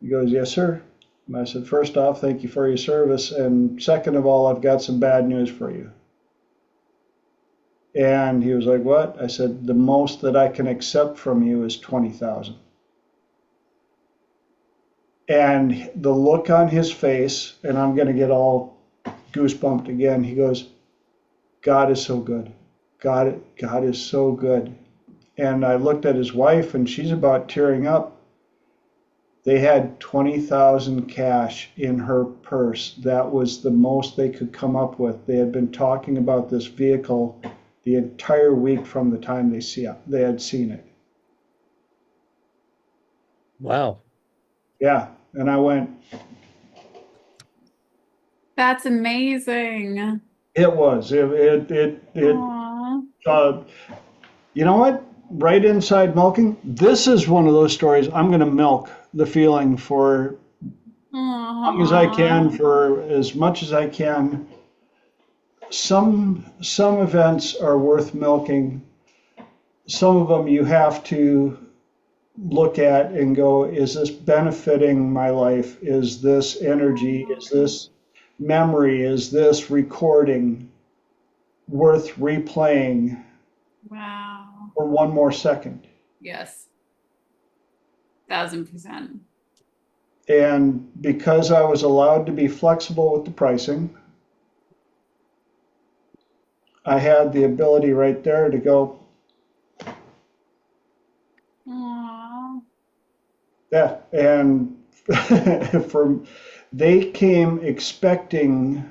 He goes, yes, sir. And I said, first off, thank you for your service. And second of all, I've got some bad news for you. And he was like, what? I said, the most that I can accept from you is 20,000. And the look on his face, and I'm going to get all goosebumped again. He goes, God is so good. God is so good. And I looked at his wife, and she's about tearing up. They had 20,000 cash in her purse. That was the most they could come up with. They had been talking about this vehicle the entire week from the time they had seen it. Wow. Yeah, and I went, That's amazing. it was. Aw. You know what? Right inside milking, this is one of those stories I'm going to milk the feeling for as long as I can, for as much as I can. Some events are worth milking. Some of them you have to look at and go, is this benefiting my life? Is this energy? Is this memory? Is this recording worth replaying Wow. for one more second? Yes. 1000%. And because I was allowed to be flexible with the pricing, I had the ability right there to go, Aw. yeah. And they came expecting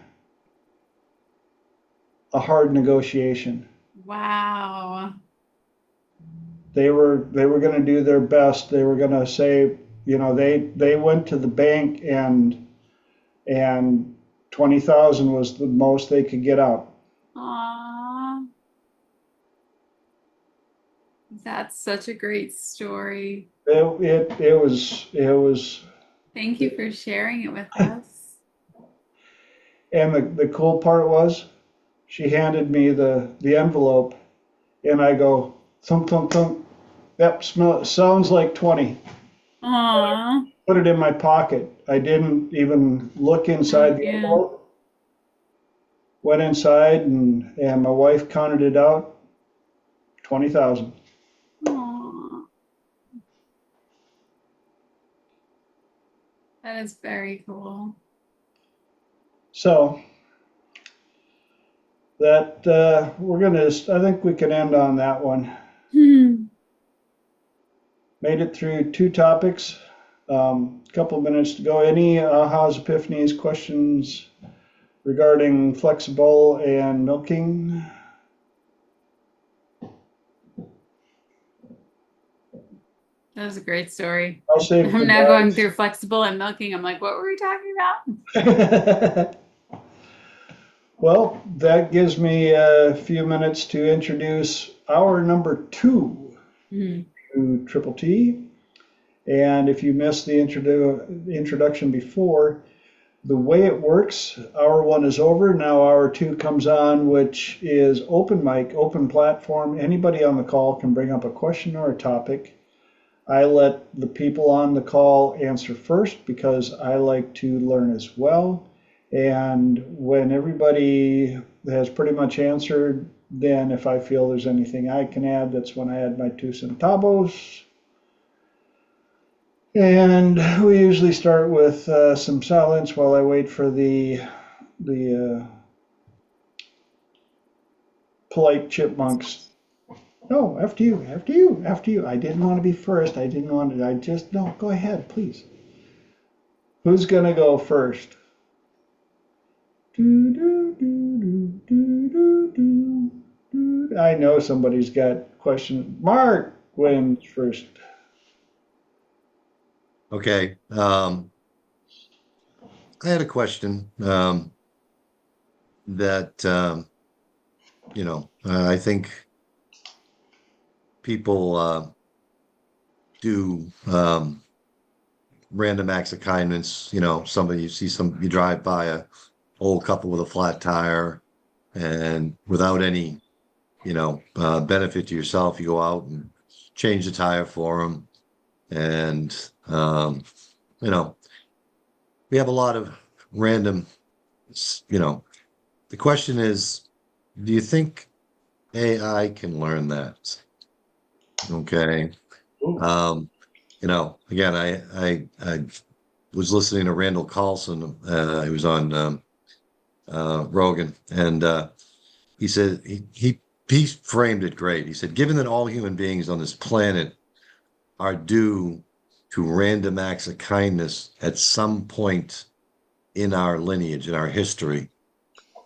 a hard negotiation. Wow. They were going to do their best. They were going to say, they went to the bank and 20,000 was the most they could get out. Aw. That's such a great story. It was, Thank you for sharing it with us. and the cool part was, she handed me the envelope, and I go, thump, thump, thump. Yep, sounds like 20. Aw. Put it in my pocket. I didn't even look inside the Yeah. envelope. Went inside, and my wife counted it out, 20,000. Aw. That is very cool. So that I think we can end on that one. Made it through 2 topics. Couple of minutes to go. Any ahas, epiphanies, questions regarding flexible and milking? That was a great story. I'll save it for I'm now going guys. through flexible and milking. I'm like, what were we talking about? Well, that gives me a few minutes to introduce our number 2 Mhm. to Triple T. And if you missed the introduction before, the way it works, hour 1 is over. Now hour 2 comes on, which is open mic, open platform. Anybody on the call can bring up a question or a topic. I let the people on the call answer first because I like to learn as well. And when everybody has pretty much answered, then if I feel there's anything I can add, that's when I add my 2 centavos. And we usually start with some silence while I wait for the polite chipmunks. No, after you, after you, after you. I didn't want to be first. No, go ahead, please. Who's going to go first? Do, do, do, do, do, do, do. I know somebody's got questions. Mark wins first. Okay. I had a question that I think people do random acts of kindness. Somebody you drive by a old couple with a flat tire, and without any benefit to yourself, you go out and change the tire for them. And you know, we have a lot of random. You know, the question is, do you think AI can learn that? Okay. Ooh. Again, I was listening to Randall Carlson. He was on Rogan, and he said he framed it great. He said, given that all human beings on this planet are due to random acts of kindness at some point in our lineage, in our history,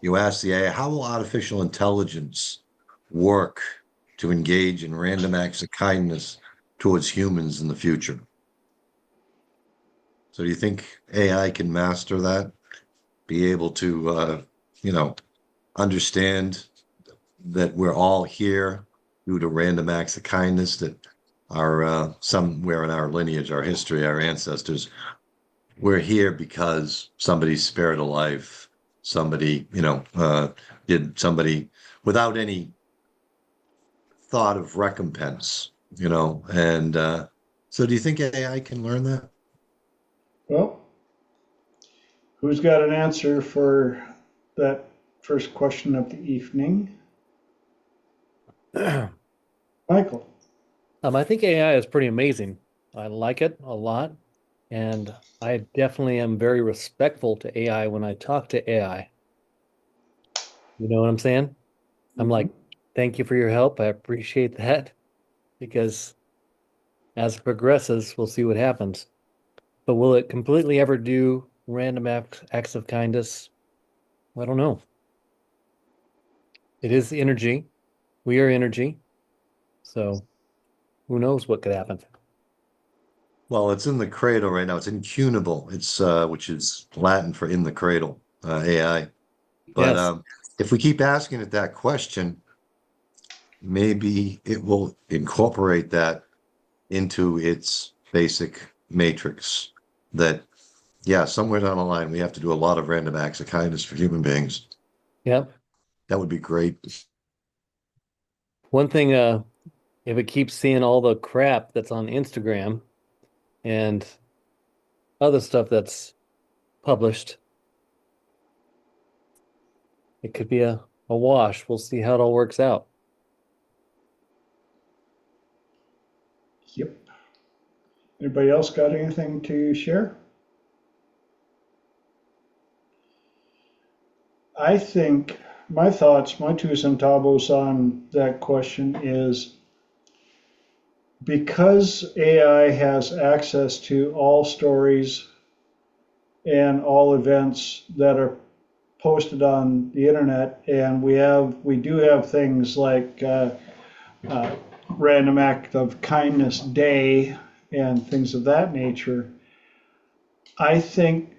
you ask the AI, how will artificial intelligence work to engage in random acts of kindness towards humans in the future? So do you think AI can master that? Be able to, understand that we're all here due to random acts of kindness that are somewhere in our lineage, our history, our ancestors. We're here because somebody spared a life. Somebody, did somebody without any thought of recompense, and so do you think AI can learn that? Well, who's got an answer for that first question of the evening? Michael. I think AI is pretty amazing. I like it a lot, and I definitely am very respectful to AI when I talk to AI. You know what I'm saying? I'm like, thank you for your help. I appreciate that because as it progresses, we'll see what happens. But will it completely ever do random acts of kindness? I don't know. It is energy. We are energy. So who knows what could happen? Well, it's in the cradle right now. It's incunable. It's which is Latin for in the cradle, AI. But Yes. if we keep asking it that question, maybe it will incorporate that into its basic matrix. That, yeah, somewhere down the line, we have to do a lot of random acts of kindness for human beings. Yep. That would be great. One thing, if it keeps seeing all the crap that's on Instagram and other stuff that's published, it could be a wash. We'll see how it all works out. Yep. Anybody else got anything to share? I think my thoughts, my two centavos on that question is because AI has access to all stories and all events that are posted on the internet, and we do have things like uh, Random Act of Kindness Day and things of that nature. I think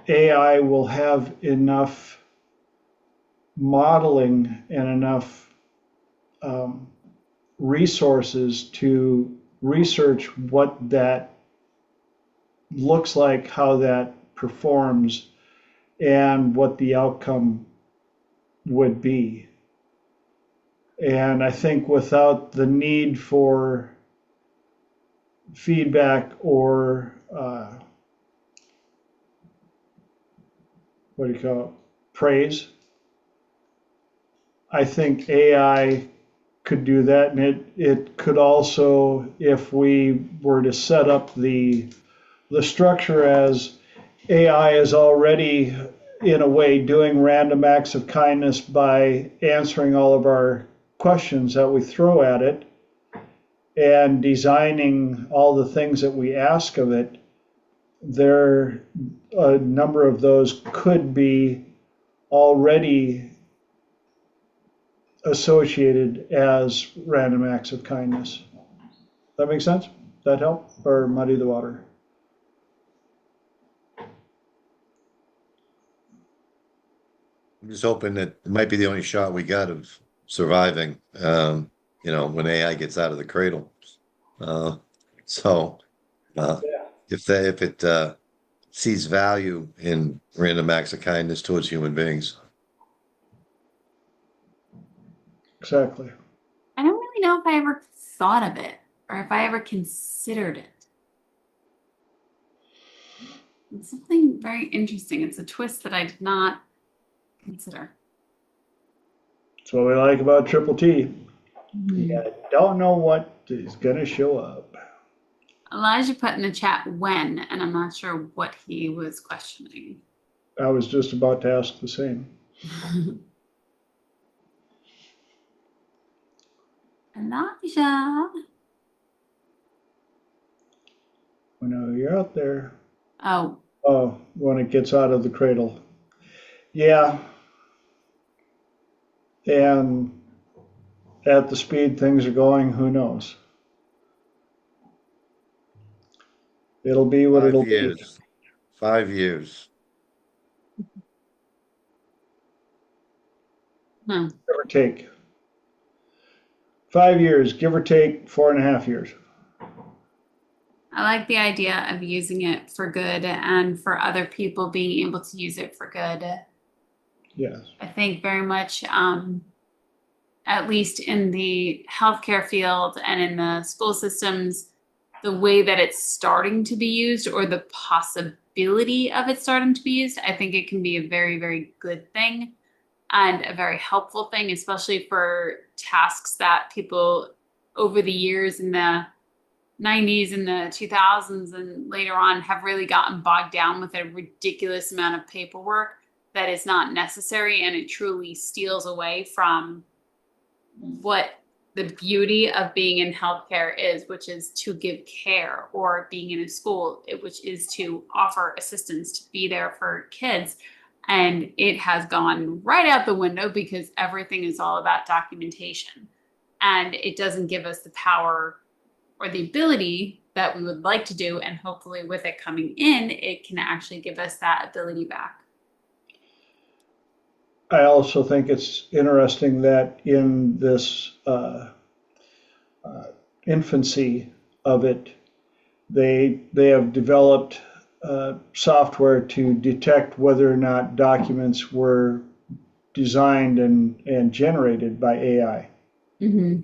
AI will have enough modeling and enough um, resources to research what that looks like, how that performs, and what the outcome would be. And I think without the need for feedback or what do you call it, praise, I think AI could do that. And it could also, if we were to set up the structure as AI is already in a way doing random acts of kindness by answering all of our questions that we throw at it and designing all the things that we ask of it, there a number of those could be already associated as random acts of kindness. That make sense? That help or muddy the water? I'm just hoping that it might be the only shot we got of surviving, when AI gets out of the cradle. Uh, so, uh, Yeah. if it sees value in random acts of kindness towards human beings. Exactly. I don't really know if I ever thought of it or if I ever considered it. It's something very interesting. It's a twist that I did not consider. That's what we like about Triple T. Mhm. Yeah, don't know what is going to show up. Elijah put in the chat when, and I'm not sure what he was questioning. I was just about to ask the same. Elijah. I know you're out there. Oh, Oh, when it gets out of the cradle. Yeah. And at the speed things are going, who knows? It'll be what it'll 5 years. 5 years. no. be, give or take. 5 years, give or take 4.5 years. I like the idea of using it for good and for other people being able to use it for good. Yes. I think very much, at least in the healthcare field and in the school systems, the way that it's starting to be used or the possibility of it starting to be used, I think it can be a very, very good thing and a very helpful thing, especially for tasks that people over the years in the 90s and the 2000s and later on have really gotten bogged down with a ridiculous amount of paperwork that is not necessary, and it truly steals away from what the beauty of being in healthcare is, which is to give care, or being in a school, which is to offer assistance, to be there for kids. And it has gone right out the window because everything is all about documentation. And it doesn't give us the power or the ability that we would like to do. And hopefully with it coming in, it can actually give us that ability back. I also think it's interesting that in this infancy of it, they have developed software to detect whether or not documents were designed and generated by AI. Mm-hmm.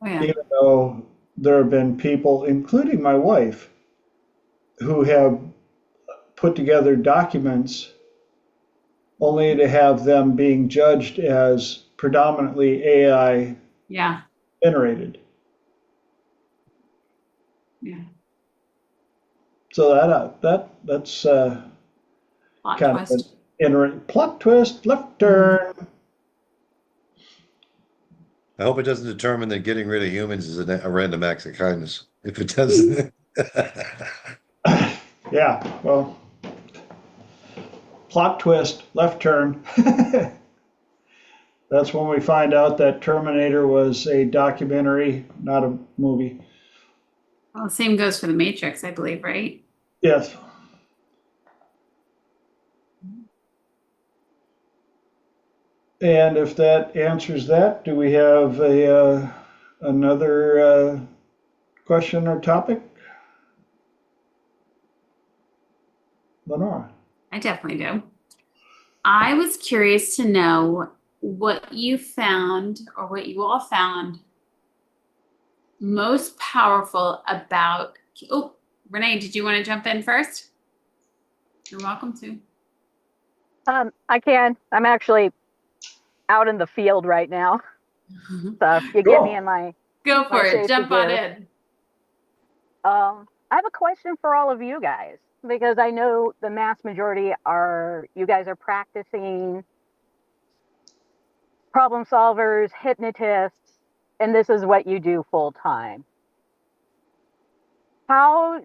Oh, yeah. Even though there have been people, including my wife, who have put together documents only to have them being judged as predominantly AI Yeah. generated. Yeah. So that's Plot kind of twist. an plot twist, left turn. I hope it doesn't determine that getting rid of humans is a random act of kindness. If it doesn't, Yeah, well, plot twist, left turn. That's when we find out that Terminator was a documentary, not a movie. Well, the same goes for the Matrix, I believe, right? Yes. And if that answers that, do we have another question or topic? Lenora. I definitely do. I was curious to know what you found, or what you all found most powerful about. Oh, Renee, did you want to jump in first? You're welcome to. I can. I'm actually out in the field right now. So if you get me in my Go for it. safety Jump on gear. in. I have a question for all of you guys, because I know the mass majority you guys are practicing problem solvers, hypnotists, and this is what you do full time. How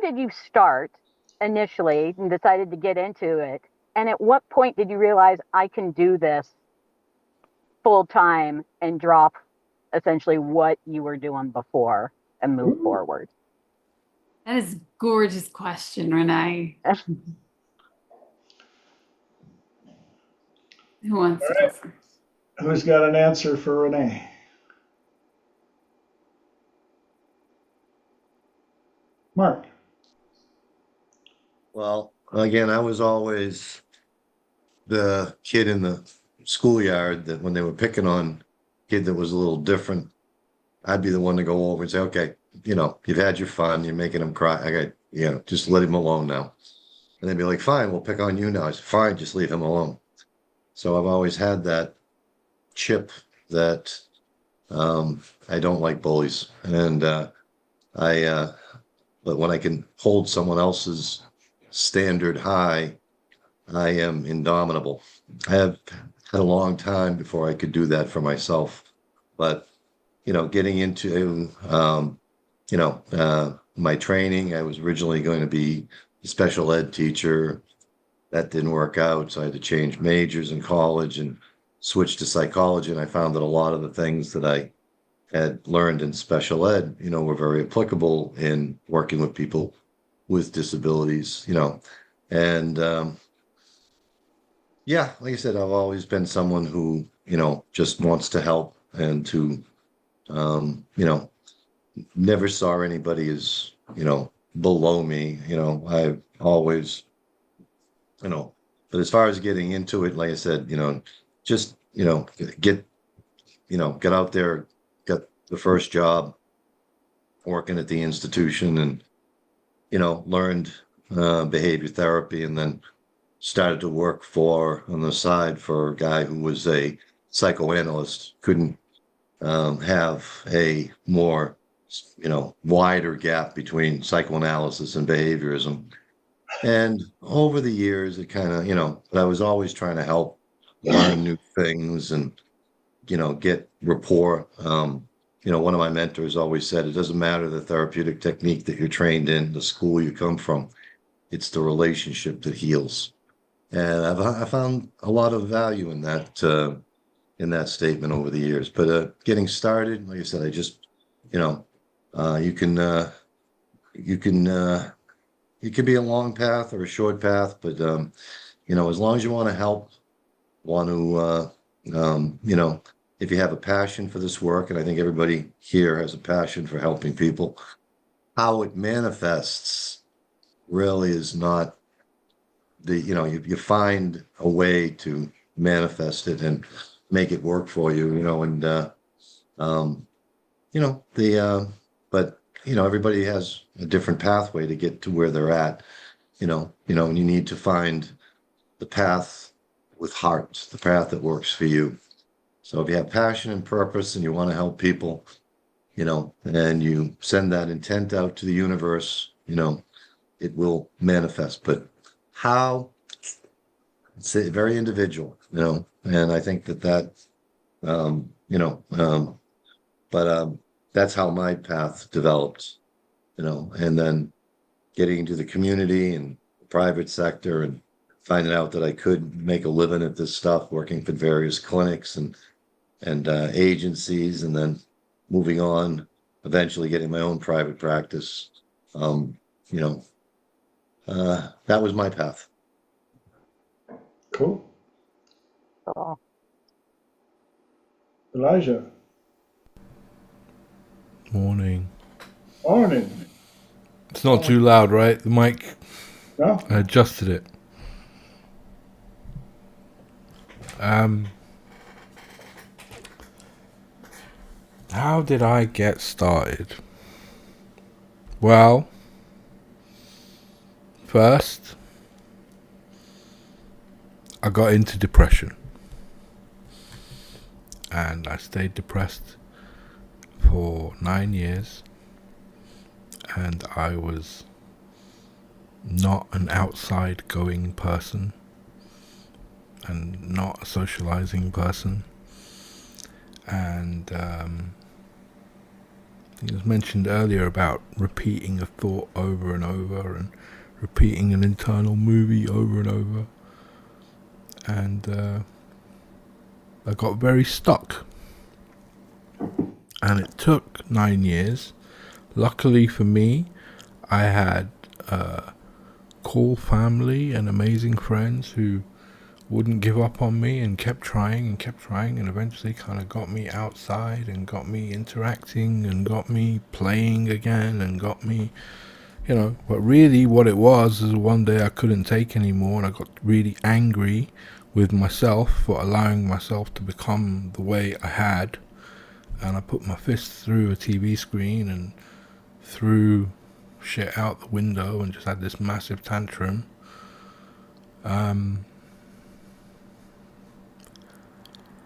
did you start initially and decided to get into it? And at what point did you realize I can do this full time and drop essentially what you were doing before and move Ooh. forward? That is a gorgeous question, Renee. Who wants to go first? Who's got an answer for Renee? Mark. Well, again, I was always the kid in the schoolyard that when they were picking on a kid that was a little different, I'd be the one to go over and say, okay, you've had your fun, you're making him cry. I got, just let him alone now. And they'd be like, fine, we'll pick on you now. I said, fine, just leave him alone. So I've always had that chip that I don't like bullies. And but when I can hold someone else's standard high, I am indomitable. I have had a long time before I could do that for myself. But, getting into, my training, I was originally going to be a special ed teacher. That didn't work out. So I had to change majors in college and switch to psychology. And I found that a lot of the things that I had learned in special ed, were very applicable in working with people with disabilities, and yeah, like I said, I've always been someone who, just wants to help and to, never saw anybody as, below me, I've always, but as far as getting into it, like I said, just, get, get out there, get the first job working at the institution and, learned behavior therapy and then started to work on the side for a guy who was a psychoanalyst, couldn't have a more, wider gap between psychoanalysis and behaviorism. And over the years, it kind of, but I was always trying to help learn new things and, get rapport. One of my mentors always said, it doesn't matter the therapeutic technique that you're trained in, the school you come from, it's the relationship that heals. And I found a lot of value in that statement over the years. But getting started, like I said, I just, you can it could be a long path or a short path, but as long as you want to help, want to, if you have a passion for this work, and I think everybody here has a passion for helping people, how it manifests really is not you find a way to manifest it and make it work for you, and but everybody has a different pathway to get to where they're at, and you need to find the path with heart, the path that works for you. So if you have passion and purpose and you want to help people, and you send that intent out to the universe, it will manifest. But how? It's very individual, and I think that that's how my path developed, and then getting into the community and the private sector and finding out that I could make a living at this stuff, working for various clinics and agencies, and then moving on, eventually getting my own private practice. That was my path. Cool. Oh, Elijah. Morning. Morning. It's not too loud, right? The mic, No? I adjusted it. How did I get started? Well, first, I got into depression. And I stayed depressed for 9 years. And I was not an outside going person and not a socializing person. And it was mentioned earlier about repeating a thought over and over and repeating an internal movie over and over. And I got very stuck. And it took 9 years. Luckily for me, I had cool family and amazing friends who wouldn't give up on me and kept trying and eventually kind of got me outside and got me interacting and got me playing again and got me, but really what it was is one day I couldn't take anymore and I got really angry with myself for allowing myself to become the way I had, and I put my fist through a TV screen and threw shit out the window and just had this massive tantrum.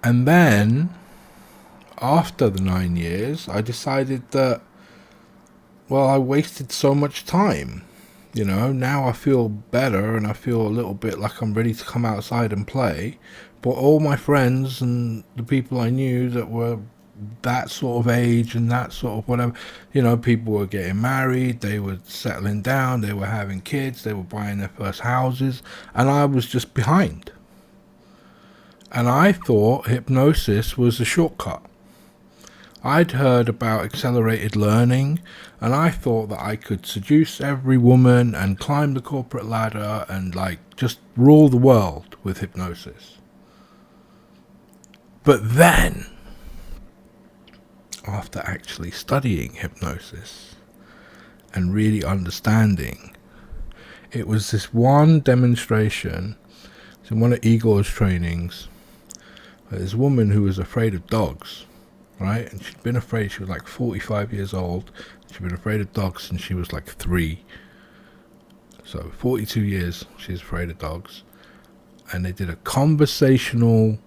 And then, after the 9 years, I decided that, well, I wasted so much time. Now I feel better and I feel a little bit like I'm ready to come outside and play. But all my friends and the people I knew that were that sort of age and that sort of whatever, people were getting married, they were settling down, they were having kids, they were buying their first houses, and I was just behind. And I thought hypnosis was a shortcut. I'd heard about accelerated learning, and I thought that I could seduce every woman and climb the corporate ladder and just rule the world with hypnosis. But then, after actually studying hypnosis and really understanding, it was this one demonstration. It's in one of Igor's trainings. This woman who was afraid of dogs, right? And she'd been afraid, she was 45 years old. She'd been afraid of dogs since she was 3. So 42 years she's afraid of dogs. And they did a conversational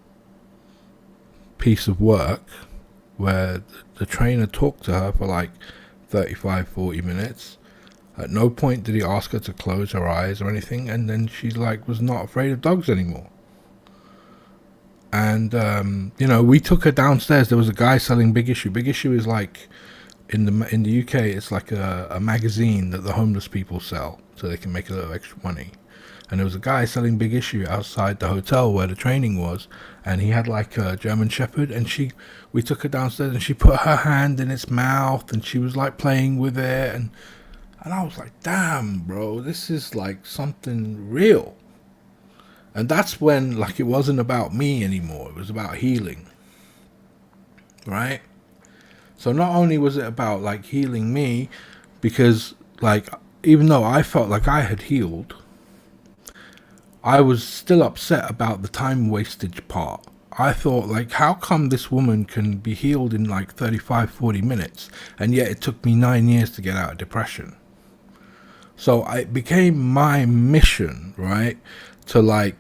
piece of work where the trainer talked to her for 35-40 minutes. At no point did he ask her to close her eyes or anything, and then she was not afraid of dogs anymore. And we took her downstairs. There was a guy selling Big Issue. Big Issue is in the UK, it's a magazine that the homeless people sell so they can make a little extra money. And there was a guy selling Big Issue outside the hotel where the training was, and he had a German Shepherd, and we took her downstairs and she put her hand in its mouth and she was playing with it, and I was like, damn, bro, this is something real. And that's when it wasn't about me anymore, it was about healing, right? So not only was it about healing me, because even though I felt like I had healed, I was still upset about the time wastage part. I thought, how come this woman can be healed in 35-40 minutes, and yet it took me 9 years to get out of depression? So it became my mission, right, to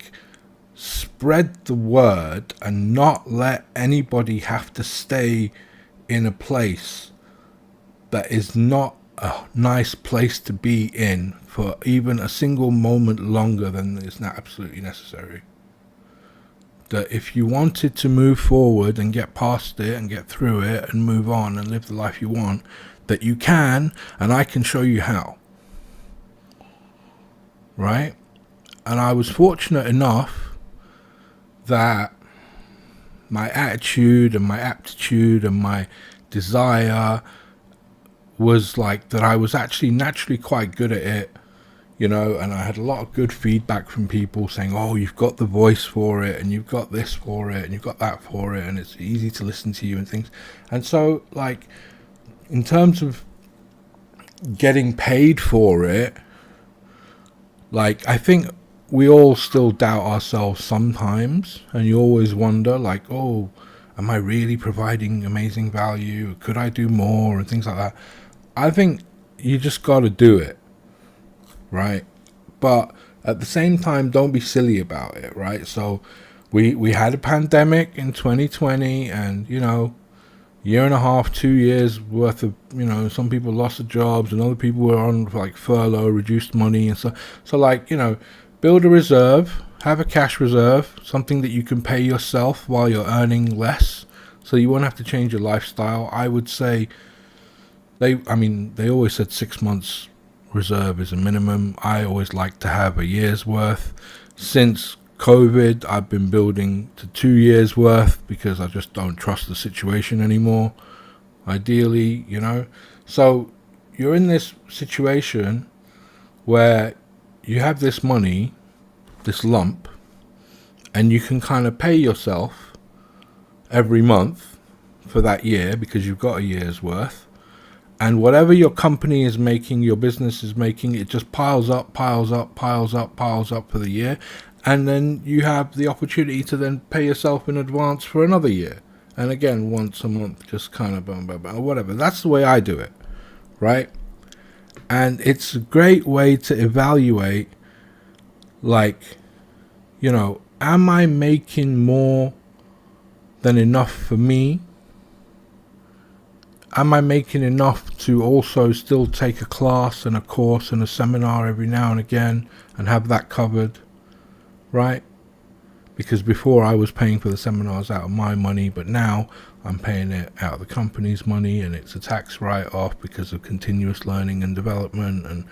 spread the word and not let anybody have to stay in a place that is not a nice place to be in for even a single moment longer than is not absolutely necessary. That if you wanted to move forward and get past it and get through it and move on and live the life you want, that you can, and I can show you how. Right? And I was fortunate enough that my attitude and my aptitude and my desire was that I was actually naturally quite good at it, and I had a lot of good feedback from people saying, oh, you've got the voice for it, and you've got this for it, and you've got that for it, and it's easy to listen to you and things. And so in terms of getting paid for it, I think we all still doubt ourselves sometimes, and you always wonder oh, am I really providing amazing value? Could I do more? And things like that. I think you just got to do it, right? But at the same time, don't be silly about it, right? So we had a pandemic in 2020, and year and a half, 2 years worth of, some people lost their jobs and other people were on furlough, reduced money and so build a reserve, have a cash reserve, something that you can pay yourself while you're earning less, so you won't have to change your lifestyle. I would say they always said 6 months reserve is a minimum. I always like to have a year's worth. Since COVID, I've been building to 2 years worth because I just don't trust the situation anymore. Ideally, So you're in this situation where you have this money, this lump, and you can kind of pay yourself every month for that year because you've got a year's worth. And whatever your company is making, your business is making, it just piles up, piles up, piles up, piles up for the year. And then you have the opportunity to then pay yourself in advance for another year. And again, once a month, just kind of or whatever. That's the way I do it, right? And it's a great way to evaluate, like, am I making more than enough for me? Am I making enough to also still take a class and a course and a seminar every now and again and have that covered, right? Because before I was paying for the seminars out of my money, but now I'm paying it out of the company's money, and it's a tax write-off because of continuous learning and development. And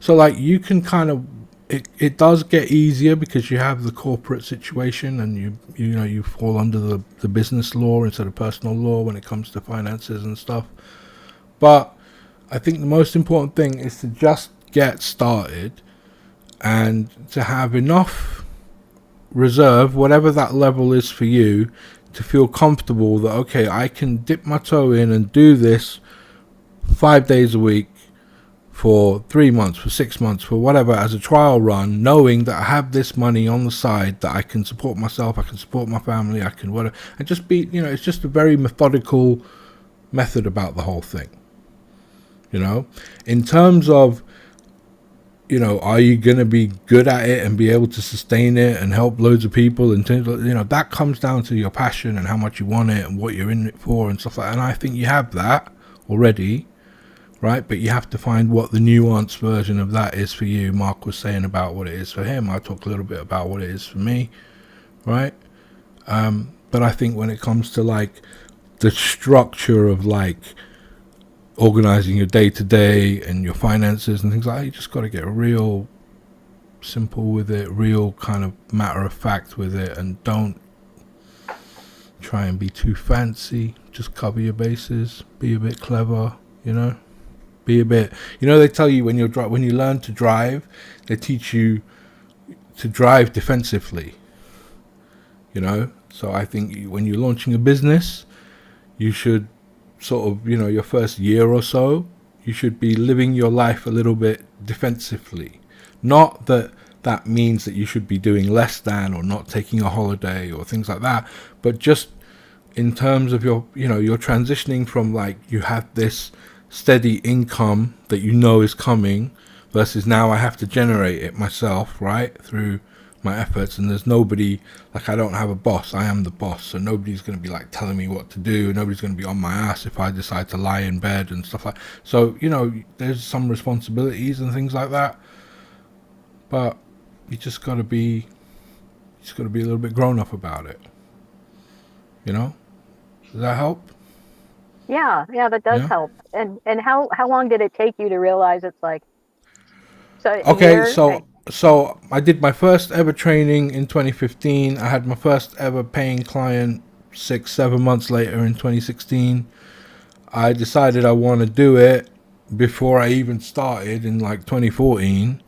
so like you can kind of, it does get easier because you have the corporate situation, and you fall under the business law instead of personal law when it comes to finances and stuff. But I think the most important thing is to just get started and to have enough reserve, whatever that level is for you, to feel comfortable that, okay, I can dip my toe in and do this 5 days a week for 3 months, for 6 months, for whatever, as a trial run, knowing that I have this money on the side, that I can support myself, I can support my family, I can whatever, and just be, it's just a very methodical method about the whole thing. In terms of, are you going to be good at it and be able to sustain it and help loads of people? And that comes down to your passion and how much you want it and what you're in it for and stuff like that. And I think you have that already, right? But you have to find what the nuanced version of that is for you. Mark was saying about what it is for him. I talked a little bit about what it is for me, right? But I think when it comes to like the structure of like organizing your day-to-day and your finances and things like that, you just got to get real simple with it, real kind of matter of fact with it, and don't try and be too fancy. Just cover your bases, be a bit clever, be a bit, they tell you when you learn to drive, they teach you to drive defensively, so I think when you're launching a business, you should sort of, your first year or so, you should be living your life a little bit defensively. Not that means that you should be doing less than or not taking a holiday or things like that, but just in terms of your, you're transitioning from like you have this steady income that is coming versus now I have to generate it myself, right, through my efforts, and there's nobody, like I don't have a boss, I am the boss, so nobody's going to be like telling me what to do, nobody's going to be on my ass if I decide to lie in bed and stuff like, so there's some responsibilities and things like that, but you just got to be a little bit grown up about it, does that help? Yeah, that does help. And how long did it take you to realize it's like, so okay, so I did my first ever training in 2015. I had my first ever paying client 6-7 months later in 2016. I decided I want to do it before I even started in like 2014.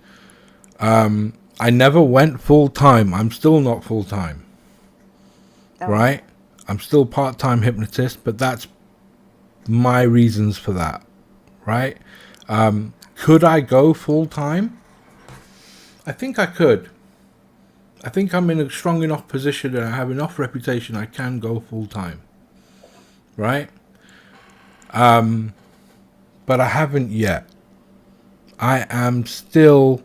I never went full time. I'm still not full time. Oh. Right? I'm still part-time hypnotist, but that's my reasons for that. Right? Could I go full time? I think I could. I think I'm in a strong enough position and I have enough reputation I can go full time. Right? But I haven't yet. I am still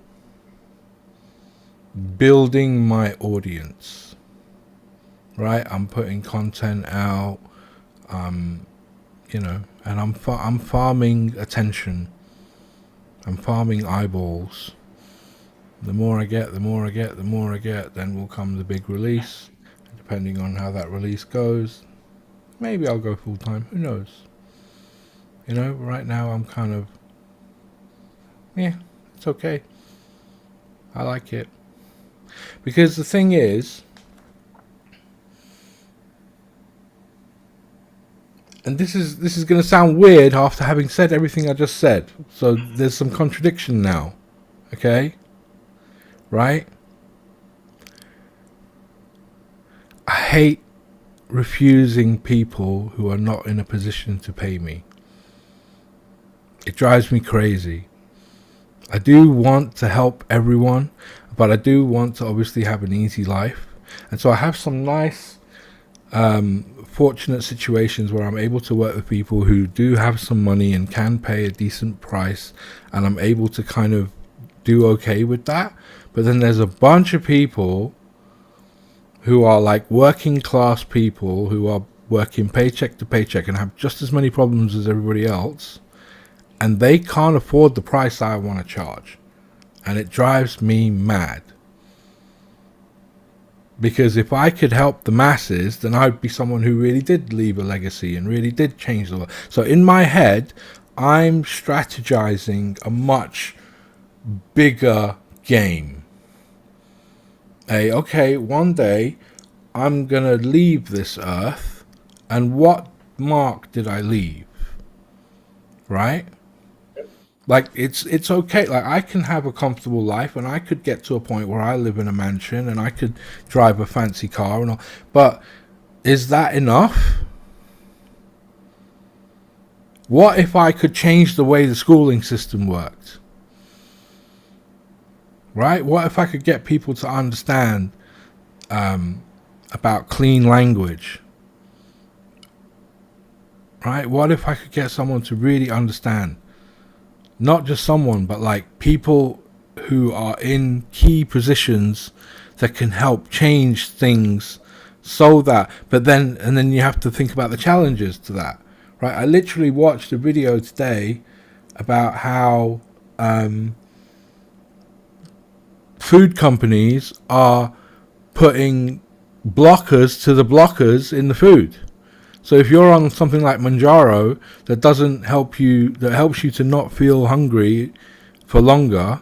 building my audience. Right? I'm putting content out, and I'm farming attention. I'm farming eyeballs. The more I get, then will come the big release. Depending on how that release goes, maybe I'll go full time. Who knows? Right now I'm kind of, it's okay. I like it. Because the thing is, and this is going to sound weird after having said everything I just said. So there's some contradiction now. Okay? Right? I hate refusing people who are not in a position to pay me. It drives me crazy. I do want to help everyone, but I do want to obviously have an easy life. And so I have some nice fortunate situations where I'm able to work with people who do have some money and can pay a decent price, and I'm able to kind of do okay with that. But then there's a bunch of people who are like working class people who are working paycheck to paycheck and have just as many problems as everybody else, and they can't afford the price I want to charge, and it drives me mad. Because if I could help the masses, then I'd be someone who really did leave a legacy and really did change the world. So in my head, I'm strategizing a much bigger game. Okay, one day I'm going to leave this earth, and what mark did I leave? Right? Like, it's okay. Like, I can have a comfortable life, and I could get to a point where I live in a mansion and I could drive a fancy car and all. But is that enough? What if I could change the way the schooling system worked? Right? What if I could get people to understand about clean language? Right? What if I could get someone to really understand? Not just someone, but like people who are in key positions that can help change things so that, and then you have to think about the challenges to that, right? I literally watched a video today about how food companies are putting blockers to the blockers in the food. So if you're on something like Manjaro that doesn't help you, that helps you to not feel hungry for longer,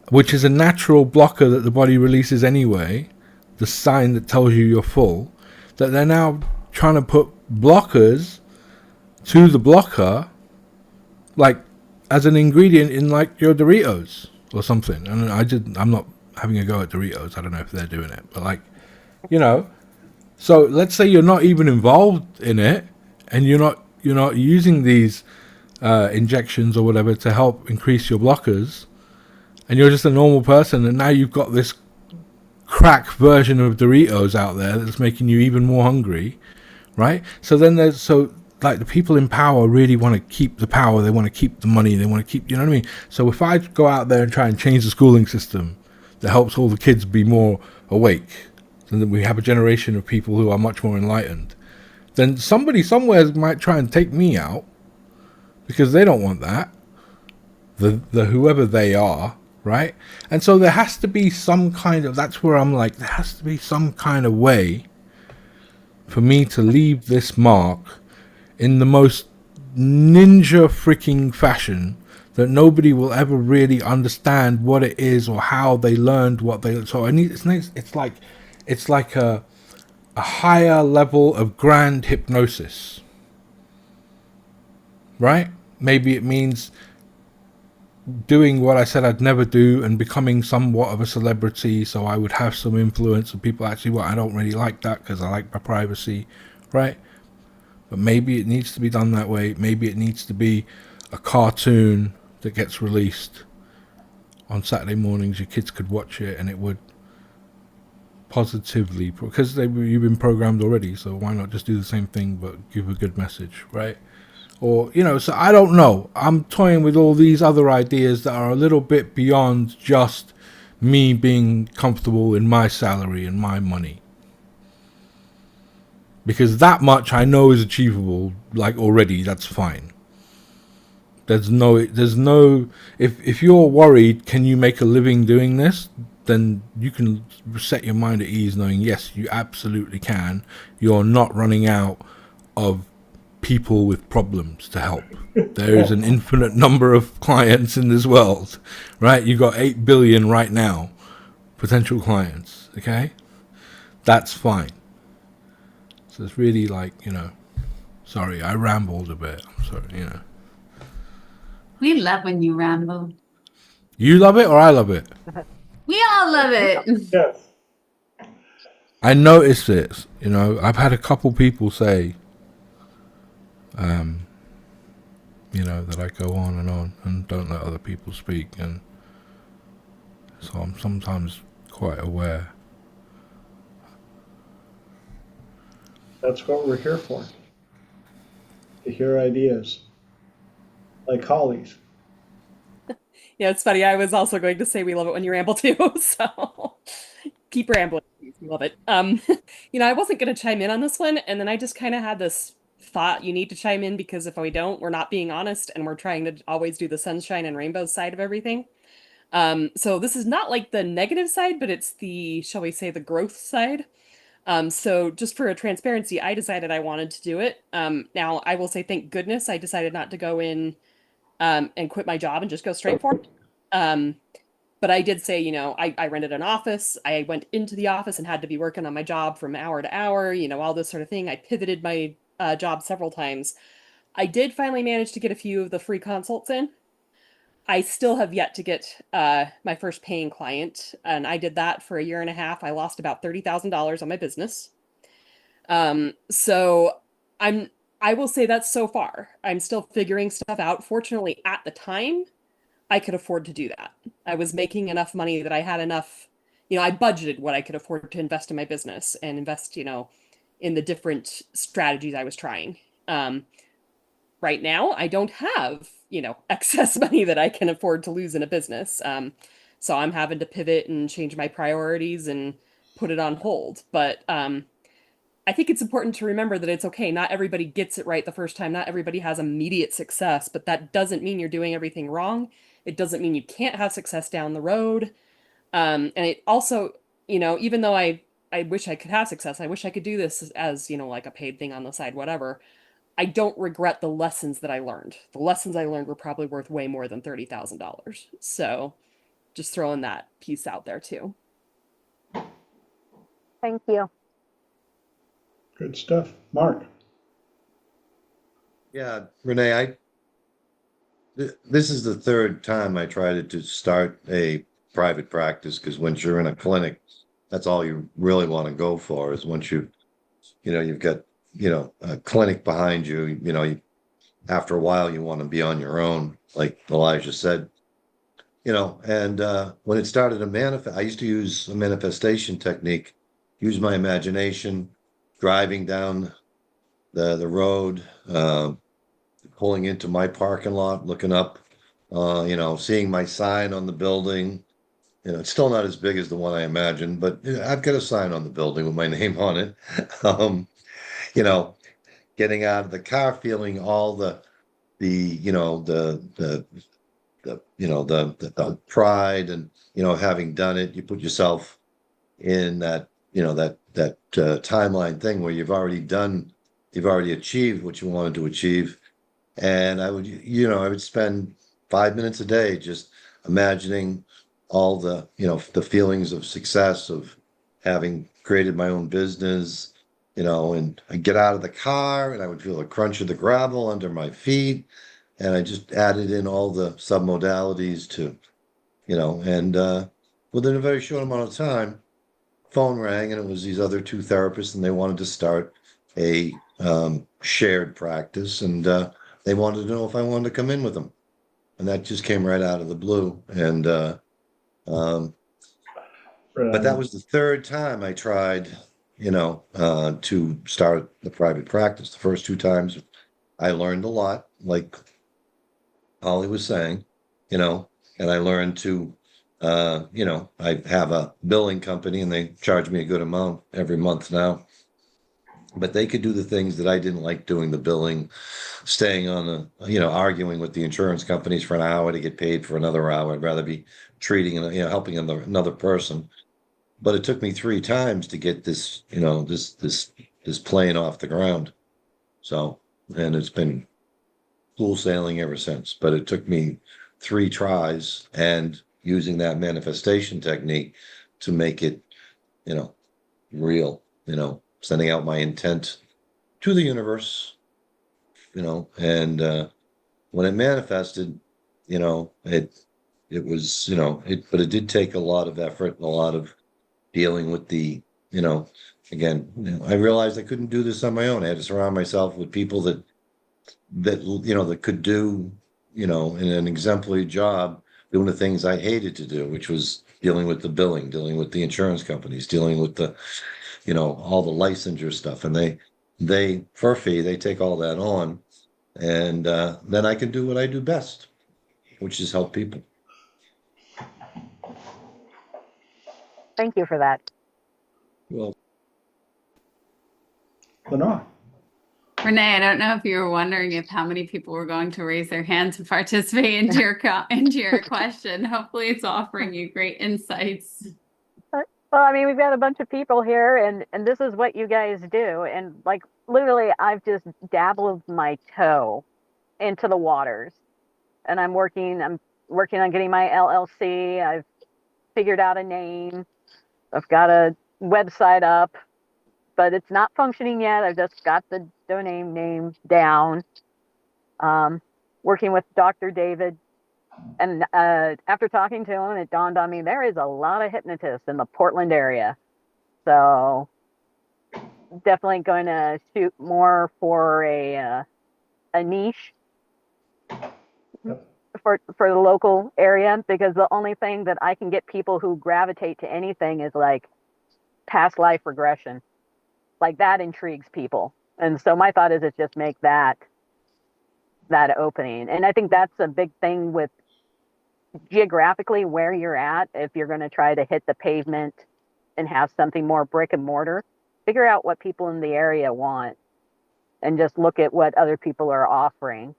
which is a natural blocker that the body releases anyway, the sign that tells you you're full, that they're now trying to put blockers to the blocker, like as an ingredient in like your Doritos or something. And I'm not having a go at Doritos. I don't know if they're doing it, but like, you know. So let's say you're not even involved in it, and you're not using these injections or whatever to help increase your blockers, and you're just a normal person, and now you've got this crack version of Doritos out there that's making you even more hungry, right? So then like the people in power really want to keep the power, they want to keep the money, they want to keep, you know what I mean? So if I go out there and try and change the schooling system that helps all the kids be more awake, and then we have a generation of people who are much more enlightened, then somebody somewhere might try and take me out because they don't want that. The whoever they are, right? And so there has to be some kind of, that's where I'm like, there has to be some kind of way for me to leave this mark in the most ninja freaking fashion that nobody will ever really understand what it is or how they learned what they. So I need, it's like a higher level of grand hypnosis, right? Maybe it means doing what I said I'd never do and becoming somewhat of a celebrity, so I would have some influence and people actually, well, I don't really like that because I like my privacy, right? But maybe it needs to be done that way. Maybe it needs to be a cartoon that gets released on Saturday mornings. Your kids could watch it and it would positively, because you've been programmed already, so why not just do the same thing but give a good message, right? Or, you know, so I don't know. I'm toying with all these other ideas that are a little bit beyond just me being comfortable in my salary and my money. Because that much I know is achievable, like already, that's fine. There's no, if you're worried, can you make a living doing this? Then you can set your mind at ease knowing, yes, you absolutely can. You're not running out of people with problems to help. There is an infinite number of clients in this world, right? You got 8 billion right now, potential clients. Okay, that's fine. So it's really like, sorry, I rambled a bit. I'm sorry. We love when you ramble. You love it or I love it? We all love it. Yes. I noticed it. I've had a couple people say, that I go on and don't let other people speak, and so I'm sometimes quite aware. That's what we're here for. To hear ideas. Like Holly's. Yeah, it's funny. I was also going to say we love it when you ramble too. So keep rambling, please. We love it. I wasn't going to chime in on this one, and then I just kind of had this thought: you need to chime in because if we don't, we're not being honest, and we're trying to always do the sunshine and rainbows side of everything. So this is not like the negative side, but it's the, shall we say, the growth side. So just for a transparency, I decided I wanted to do it. Now I will say, thank goodness I decided not to go in and quit my job and just go straight for it. But I did say, I rented an office. I went into the office and had to be working on my job from hour to hour, all this sort of thing. I pivoted my job several times. I did finally manage to get a few of the free consults in. I still have yet to get my first paying client, and I did that for a year and a half. I lost about $30,000 on my business. So I will say that's so far. I'm still figuring stuff out. Fortunately, at the time, I could afford to do that. I was making enough money that I had enough, I budgeted what I could afford to invest in my business and invest, in the different strategies I was trying. Right now, I don't have, excess money that I can afford to lose in a business. So I'm having to pivot and change my priorities and put it on hold. But I think it's important to remember that it's okay. Not everybody gets it right the first time. Not everybody has immediate success, but that doesn't mean you're doing everything wrong. It doesn't mean you can't have success down the road. And it also, even though I wish I could have success, I wish I could do this as, like a paid thing on the side, whatever. I don't regret the lessons that I learned. The lessons I learned were probably worth way more than $30,000. So just throwing that piece out there too. Thank you. Good stuff. Mark. Yeah, Renee, this is the third time I tried to start a private practice, because once you're in a clinic, that's all you really want to go for, is once you've got, a clinic behind you, after a while you want to be on your own, like Elijah said, and when it started to manifest, I used to use a manifestation technique, use my imagination, driving down the road, pulling into my parking lot, looking up, seeing my sign on the building. It's still not as big as the one I imagined, but I've got a sign on the building with my name on it. Getting out of the car, feeling all the pride, and having done it, you put yourself in that timeline thing where you've already achieved what you wanted to achieve. And I would spend 5 minutes a day just imagining all the feelings of success, of having created my own business, and I get out of the car and I would feel a crunch of the gravel under my feet. And I just added in all the submodalities to, and within a very short amount of time, phone rang, and it was these other two therapists, and they wanted to start a shared practice, and they wanted to know if I wanted to come in with them. And that just came right out of the blue. And but that was the third time I tried, to start the private practice. The first two times I learned a lot, like Holly was saying, and I learned to, I have a billing company and they charge me a good amount every month now. But they could do the things that I didn't like doing, the billing, staying on arguing with the insurance companies for an hour to get paid for another hour. I'd rather be treating, helping another person. But it took me 3 times to get this, this plane off the ground. So, and it's been cool sailing ever since. But it took me 3 tries, and using that manifestation technique to make it, real, sending out my intent to the universe, and when it manifested, it was, but it did take a lot of effort and a lot of dealing with the, again, I realized I couldn't do this on my own. I had to surround myself with people that could do, in an exemplary job doing the things I hated to do, which was dealing with the billing, dealing with the insurance companies, dealing with the, all the licensure stuff. And they, for a fee, they take all that on. And then I can do what I do best, which is help people. Thank you for that. Well, Lenore. Renee, I don't know if you were wondering if how many people were going to raise their hand to participate into your question. Hopefully it's offering you great insights. Well, I mean, we've got a bunch of people here, and this is what you guys do. And like, literally, I've just dabbled my toe into the waters, and I'm working on getting my LLC. I've figured out a name. I've got a website up, but it's not functioning yet. I've just got the domain name down. Working with Dr. David. And after talking to him, it dawned on me there is a lot of hypnotists in the Portland area. So definitely going to shoot more for a niche for the local area, because the only thing that I can get people who gravitate to anything is like past life regression. Like that intrigues people. And so my thought is just make that opening. And I think that's a big thing with geographically where you're at. If you're going to try to hit the pavement and have something more brick and mortar, figure out what people in the area want and just look at what other people are offering.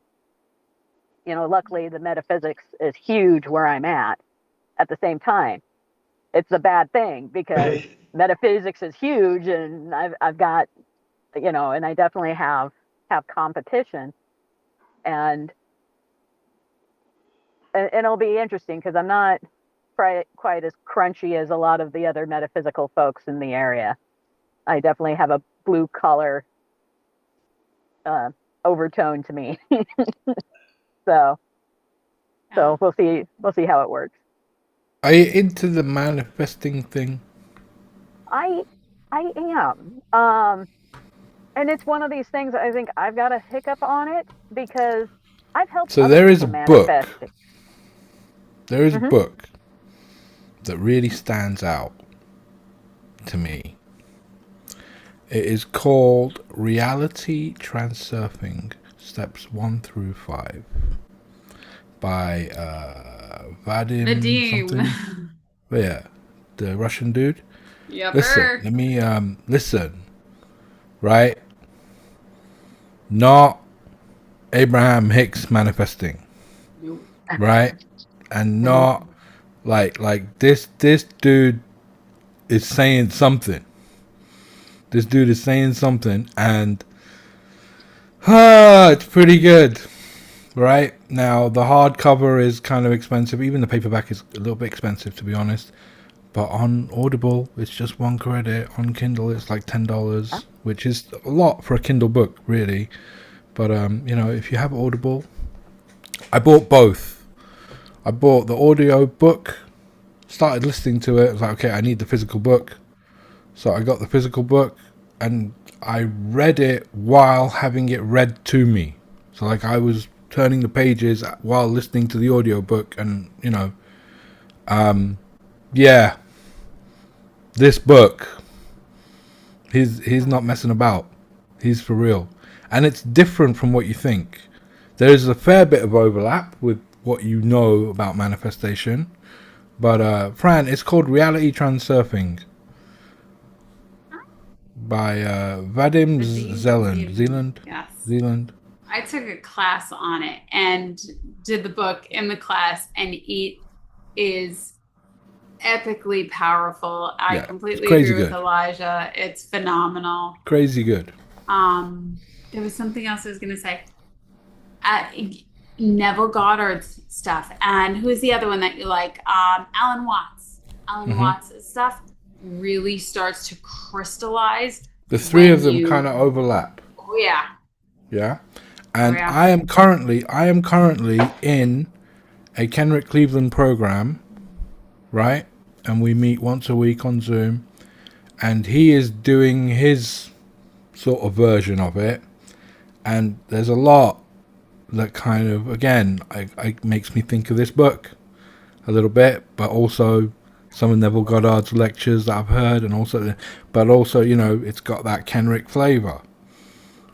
Luckily the metaphysics is huge where I'm at the same time. It's a bad thing because metaphysics is huge, and I've got, and I definitely have competition, and it'll be interesting because I'm not quite as crunchy as a lot of the other metaphysical folks in the area. I definitely have a blue collar overtone to me. So we'll see how it works. Are you into the manifesting thing? I am. And it's one of these things I think I've got a hiccup on it because I've helped So other there is a people book. manifest. There is a book that really stands out to me. It is called Reality Transurfing, Steps 1 through 5 by Vadim something. Yeah, the Russian dude. Yep. Listen, let me listen. Right? Not Abraham Hicks manifesting. Nope. Right? And not like this dude is saying something. This dude is saying something, and it's pretty good. Right? Now, the hardcover is kind of expensive. Even the paperback is a little bit expensive, to be honest. But on Audible, it's just $1. On Kindle, it's like $10, which is a lot for a Kindle book, really. But, if you have Audible, I bought both. I bought the audio book, started listening to it. I was like, okay, I need the physical book. So I got the physical book, and I read it while having it read to me. So, like, I was turning the pages while listening to the audio book, and, yeah, this book, he's not messing about. He's for real. And it's different from what you think. There's a fair bit of overlap with what you know about manifestation. But, Fran, it's called Reality Transurfing by Vadim Zeland. Yes. Zealand. I took a class on it and did the book in the class, and it is epically powerful. I completely agree with Elijah. It's phenomenal. Crazy good. There was something else I was going to say. Neville Goddard's stuff. And who's the other one that you like? Alan Watts. Alan Mhm. Watts' stuff really starts to crystallize The three of when them you, kind of overlap. oh yeah, Yeah. oh And yeah. I am currently in a Kenrick Cleveland program, right? And we meet once a week on Zoom, and he is doing his sort of version of it. And there's a lot that kind of, again, I makes me think of this book a little bit, but also some of Neville Goddard's lectures that I've heard, and also, but also, it's got that Kenrick flavor,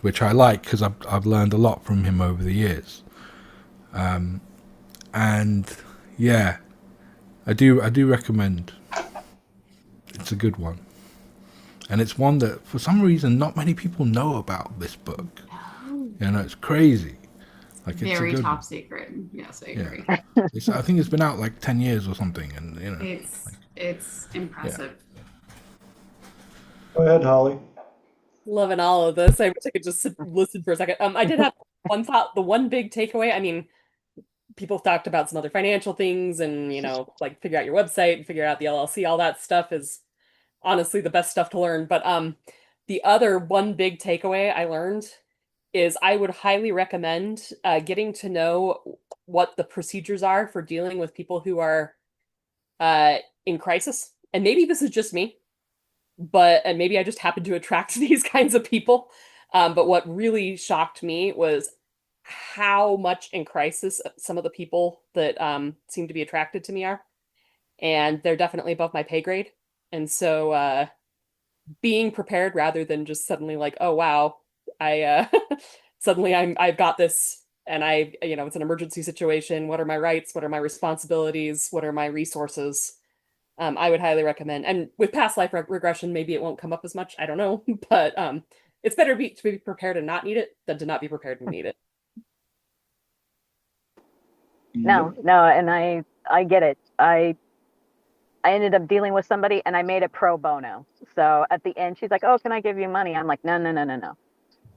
which I like because I've learned a lot from him over the years. And yeah, I do recommend. It's a good one, and it's one that for some reason not many people know about this book. Oh, It's crazy. Like, it's a very good top one. secret. Yes, I Yeah, agree. I think it's been out like 10 years or something, and It's yeah. impressive. Go ahead, Holly. Loving all of this. I wish I could just listen for a second. I did have one thought. The one big takeaway. I mean, people talked about some other financial things, and like figure out your website, figure out the LLC. All that stuff is honestly the best stuff to learn. But the other one big takeaway I learned is I would highly recommend getting to know what the procedures are for dealing with people who are in crisis. And maybe this is just me, and maybe I just happen to attract these kinds of people. But what really shocked me was how much in crisis some of the people that seem to be attracted to me are. And they're definitely above my pay grade. And so being prepared rather than just suddenly like, oh wow, I suddenly I've got this, and it's an emergency situation. What are my rights? What are my responsibilities? What are my resources? I would highly recommend. And with past life regression, maybe it won't come up as much. I don't know, but it's better to be prepared and not need it than to not be prepared and need it. No, no, and I get it. I ended up dealing with somebody and I made it pro bono. So at the end, she's like, "Oh, can I give you money?" I'm like, "No, no, no, no, no."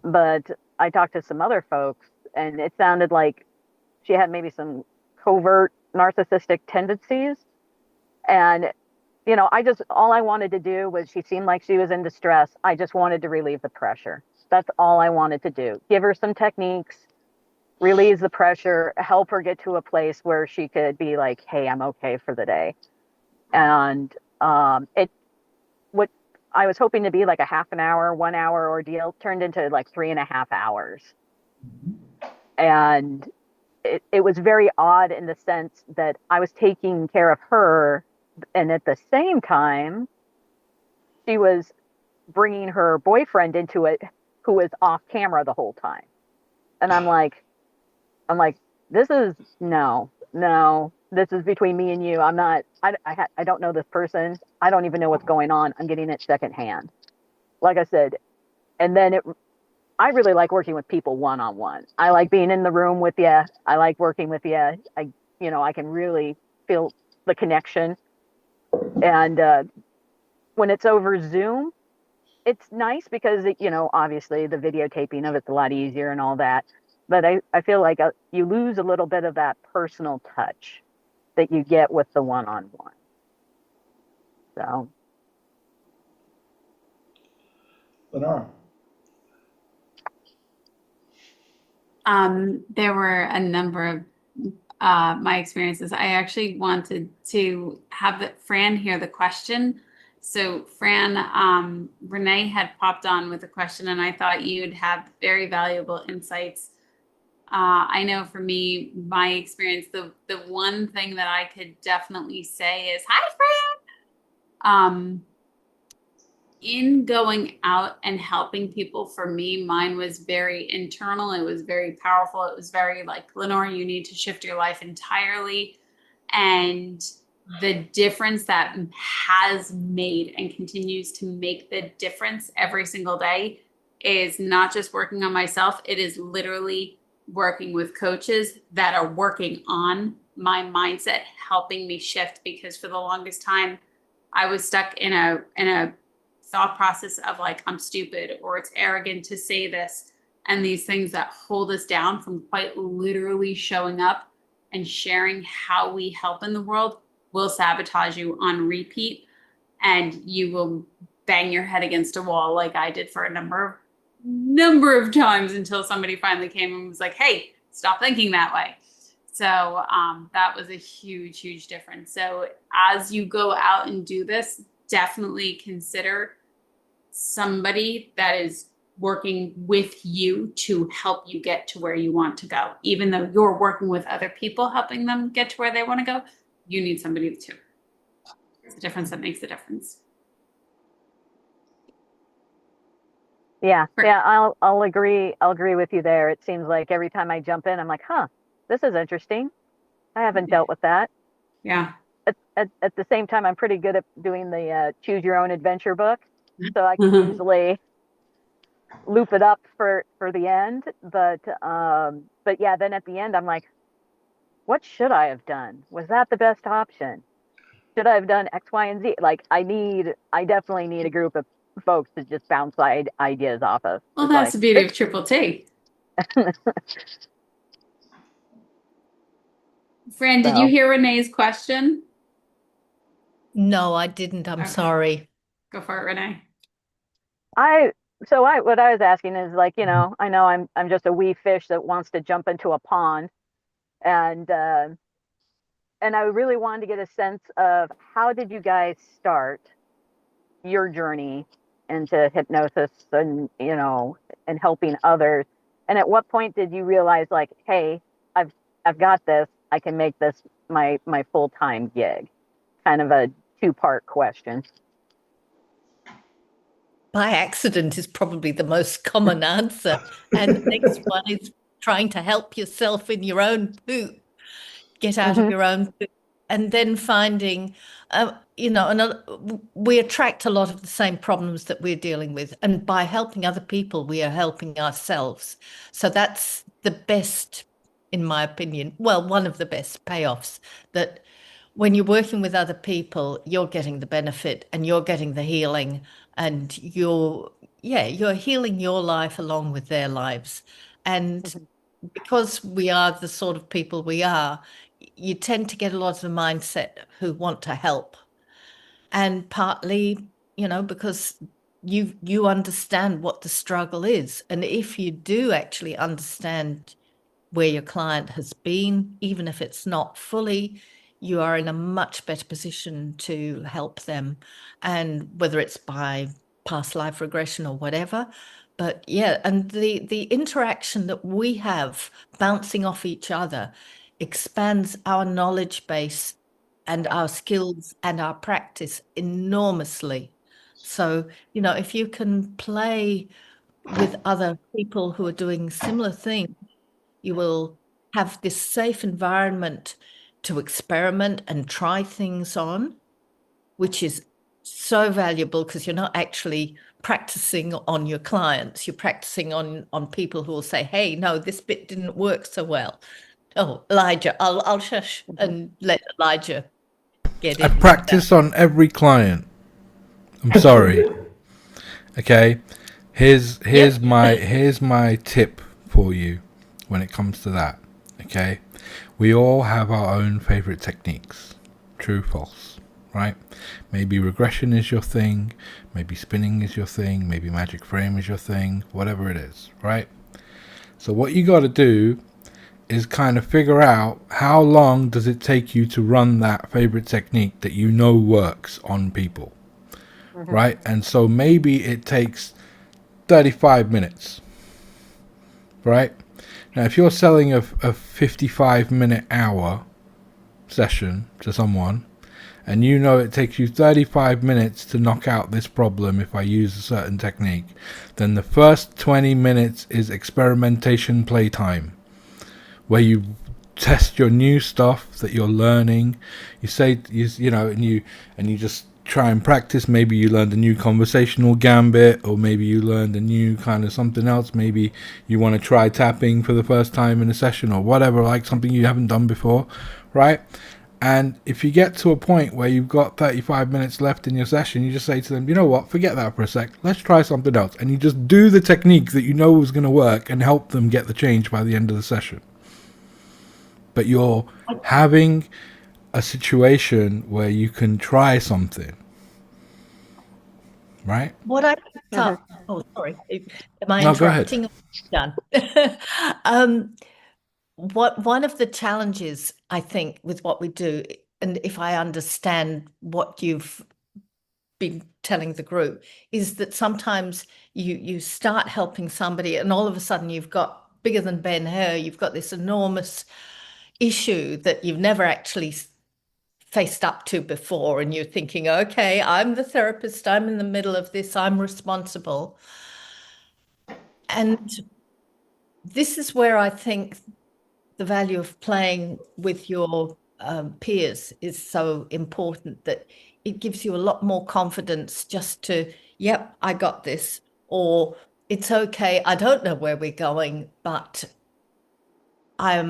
But I talked to some other folks, and it sounded like she had maybe some covert narcissistic tendencies. And I just all I wanted to do was, she seemed like she was in distress. I just wanted to relieve the pressure. That's all I wanted to do. Give her some techniques, relieve the pressure, help her get to a place where she could be like, "Hey, I'm okay for the day." And it what I was hoping to be like a half an hour, 1 hour ordeal turned into like 3.5 hours. And it was very odd in the sense that I was taking care of her, and at the same time, she was bringing her boyfriend into it, who was off camera the whole time. And I'm like, this is no, no. This is between me and you. I'm not. I don't know this person. I don't even know what's going on. I'm getting it secondhand. Like I said, and then I really like working with people one on one. I like being in the room with you. I like working with you. I can really feel the connection. And when it's over Zoom, it's nice because obviously the videotaping of it's a lot easier and all that. But I feel like you lose a little bit of that personal touch that you get with the one on one. So Lenora. There were a number of my experiences. I actually wanted to have Fran hear the question. So Fran, Renee had popped on with a question, and I thought you'd have very valuable insights. I know for me, my experience, the one thing that I could definitely say is, hi, Fran. In going out and helping people, for me, mine was very internal. It was very powerful. It was very like, Lenora, you need to shift your life entirely. And the difference that has made and continues to make the difference every single day is not just working on myself. It is literally working with coaches that are working on my mindset, helping me shift, because for the longest time I was stuck in a thought process of like, I'm stupid, or it's arrogant to say this, and these things that hold us down from quite literally showing up and sharing how we help in the world. will sabotage you on repeat, and you will bang your head against a wall like I did for a number of times until somebody finally came and was like, hey, stop thinking that way. So that was a huge difference. So as you go out and do this, definitely consider somebody that is working with you to help you get to where you want to go. Even though you're working with other people, helping them get to where they want to go, you need somebody too. It's the difference that makes the difference. Yeah, I'll agree. I'll agree with you there. It seems like every time I jump in, I'm like, huh, this is interesting. I haven't dealt with that. Yeah. At the same time, I'm pretty good at doing the choose your own adventure book, so I can usually loop it up for the end. But yeah, then at the end, I'm like, what should I have done? Was that the best option? Should I have done X, Y, and Z? Like, I definitely need a group of folks to just bounce ideas off of. Well, It's that's like, the beauty of Triple T. Fran, did you hear Renee's question? No, I didn't. I'm Okay. sorry. Go for it, Renee. what I was asking is, like, I know I'm just a wee fish that wants to jump into a pond, and I really wanted to get a sense of, how did you guys start your journey into hypnosis and and helping others, and at what point did you realize, like, hey, I've got this, I can make this my full-time gig? Kind of a two-part question. By accident is probably the most common answer. And the next one is trying to help yourself in your own poop, get out of your own poop, and then finding, we attract a lot of the same problems that we're dealing with. And by helping other people, we are helping ourselves. So that's the best, in my opinion, well, one of the best payoffs, that when you're working with other people, you're getting the benefit and you're getting the healing, and you're healing your life along with their lives. And because we are the sort of people we are, you tend to get a lot of the mindset who want to help. And partly, because you understand what the struggle is. And if you do actually understand where your client has been, even if it's not fully, you are in a much better position to help them. And whether it's by past life regression or whatever. But yeah, and the interaction that we have bouncing off each other expands our knowledge base and our skills and our practice enormously. So, if you can play with other people who are doing similar things, you will have this safe environment to experiment and try things on, which is so valuable, because you're not actually practicing on your clients. You're practicing on people who will say, hey, no, this bit didn't work so well. Oh, Elijah, I'll shush and let Elijah get in. I practice on every client. I'm sorry. Okay. Here's my tip for you when it comes to that. Okay. We all have our own favorite techniques. True, false, right? Maybe regression is your thing, maybe spinning is your thing, maybe magic frame is your thing, whatever it is, right? So what you got to do is kind of figure out, how long does it take you to run that favorite technique that you know works on people, right? And so maybe it takes 35 minutes, right? Now, if you're selling a 55-minute hour session to someone, and it takes you 35 minutes to knock out this problem if I use a certain technique, then the first 20 minutes is experimentation playtime, where you test your new stuff that you're learning. You say, and you just try and practice. Maybe you learned a new conversational gambit, or maybe you learned a new kind of something else. Maybe you want to try tapping for the first time in a session, or whatever, like something you haven't done before, right? And if you get to a point where you've got 35 minutes left in your session, you just say to them, you know what, forget that for a sec, let's try something else. And you just do the technique that you know was going to work and help them get the change by the end of the session. But you're having a situation where you can try something, right? What I picked up, oh, sorry, am I No, go ahead. interrupting? Done. One of the challenges I think with what we do, and if I understand what you've been telling the group, is that sometimes you start helping somebody and all of a sudden you've got bigger than Ben-Hur, you've got this enormous issue that you've never actually faced up to before, and you're thinking, okay, I'm the therapist, I'm in the middle of this, I'm responsible. And this is where I think the value of playing with your peers is so important, that it gives you a lot more confidence just to, yep, I got this, or it's okay, I don't know where we're going, but I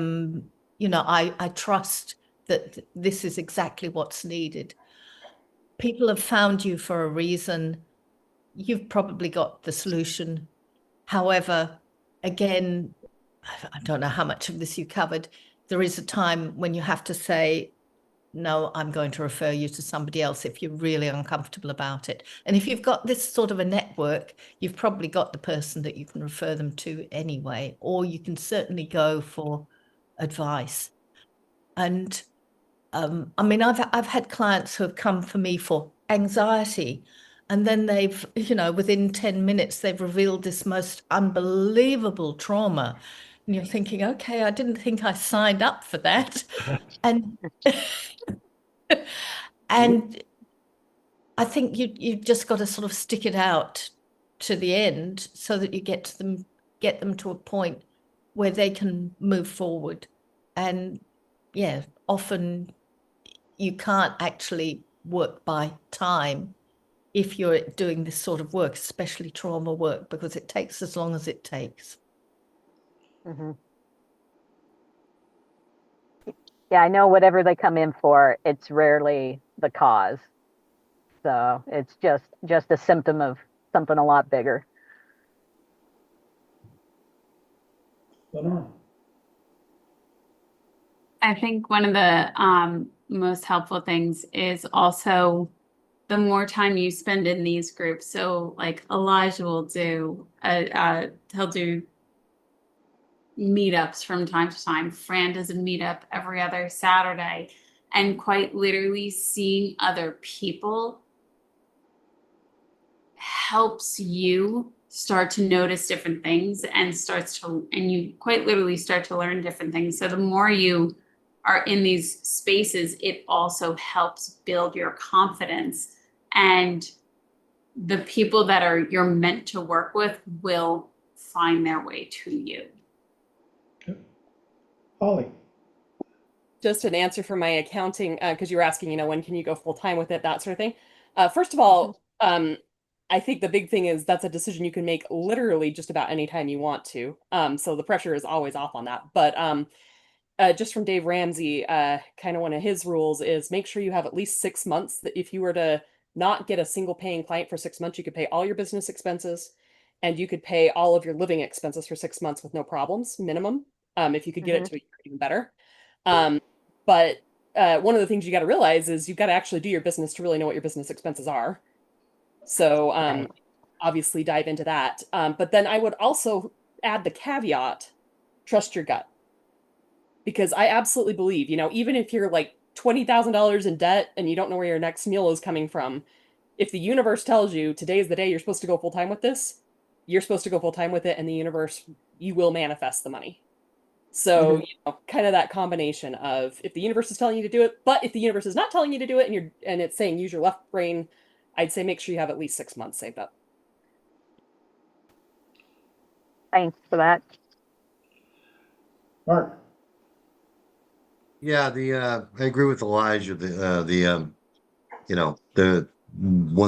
trust that this is exactly what's needed. People have found you for a reason. You've probably got the solution. However, again, I don't know how much of this you covered. There is a time when you have to say, no, I'm going to refer you to somebody else if you're really uncomfortable about it. And if you've got this sort of a network, you've probably got the person that you can refer them to anyway, or you can certainly go for advice. And I mean, I've had clients who have come for me for anxiety, and then they've, within 10 minutes, they've revealed this most unbelievable trauma. And you're thinking, okay, I didn't think I signed up for that. And and I think you've just got to sort of stick it out to the end so that you get them to a point where they can move forward. And yeah, often you can't actually work by time if you're doing this sort of work, especially trauma work, because it takes as long as it takes. Yeah, I know whatever they come in for, it's rarely the cause. So it's just a symptom of something a lot bigger. Lenore. I think one of the most helpful things is also the more time you spend in these groups. So like Elijah will do, he'll do meetups from time to time. Fran does a meetup every other Saturday, and quite literally seeing other people helps you start to notice different things and you quite literally start to learn different things. So the more you are in these spaces, it also helps build your confidence, and the people that you're meant to work with will find their way to you. Holly. Just an answer for my accounting, because you were asking, when can you go full time with it, that sort of thing. First of all, I think the big thing is that's a decision you can make literally just about any time you want to. So the pressure is always off on that. But just from Dave Ramsey, kind of one of his rules is make sure you have at least 6 months. That if you were to not get a single paying client for 6 months, you could pay all your business expenses, and you could pay all of your living expenses for 6 months with no problems, minimum. If you could get it to a year, even better. But one of the things you got to realize is you've got to actually do your business to really know what your business expenses are. So obviously dive into that. But then I would also add the caveat, trust your gut. Because I absolutely believe, even if you're like $20,000 in debt and you don't know where your next meal is coming from, if the universe tells you today is the day you're supposed to go full time with this, you're supposed to go full time with it, and the universe, you will manifest the money. So, kind of that combination of if the universe is telling you to do it, but if the universe is not telling you to do it and it's saying use your left brain, I'd say make sure you have at least 6 months saved up. Thanks for that. Mark. Yeah, I agree with Elijah. When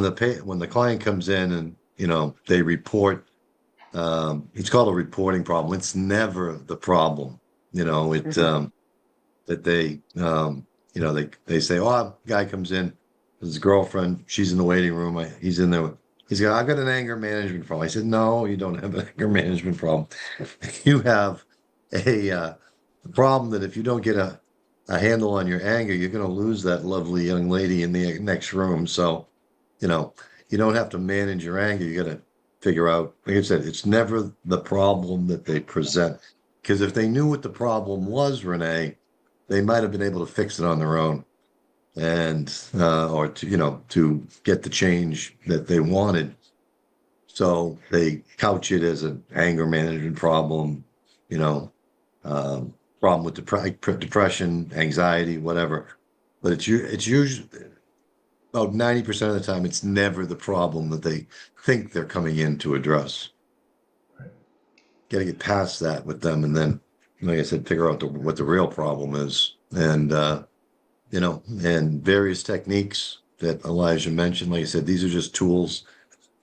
the client comes in and they report, it's called a reporting problem. It's never the problem. That they say, oh, guy comes in, his girlfriend, she's in the waiting room. He's in there. He's got, I've got an anger management problem. I said, no, you don't have an anger management problem. You have a problem that if you don't get a a handle on your anger, you're going to lose that lovely young lady in the next room. So, you know, you don't have to manage your anger. You got to figure out, like I said, it's never the problem that they present. Because if they knew what the problem was, Renee, they might have been able to fix it on their own and or to, to get the change that they wanted. So they couch it as an anger management problem, you know, problem with depression, anxiety, whatever. But it's usually about 90% of the time, it's never the problem that they think they're coming in to address. Got to get past that with them, and then, like I said, figure out what the real problem is, and and various techniques that Elijah mentioned. Like I said, these are just tools,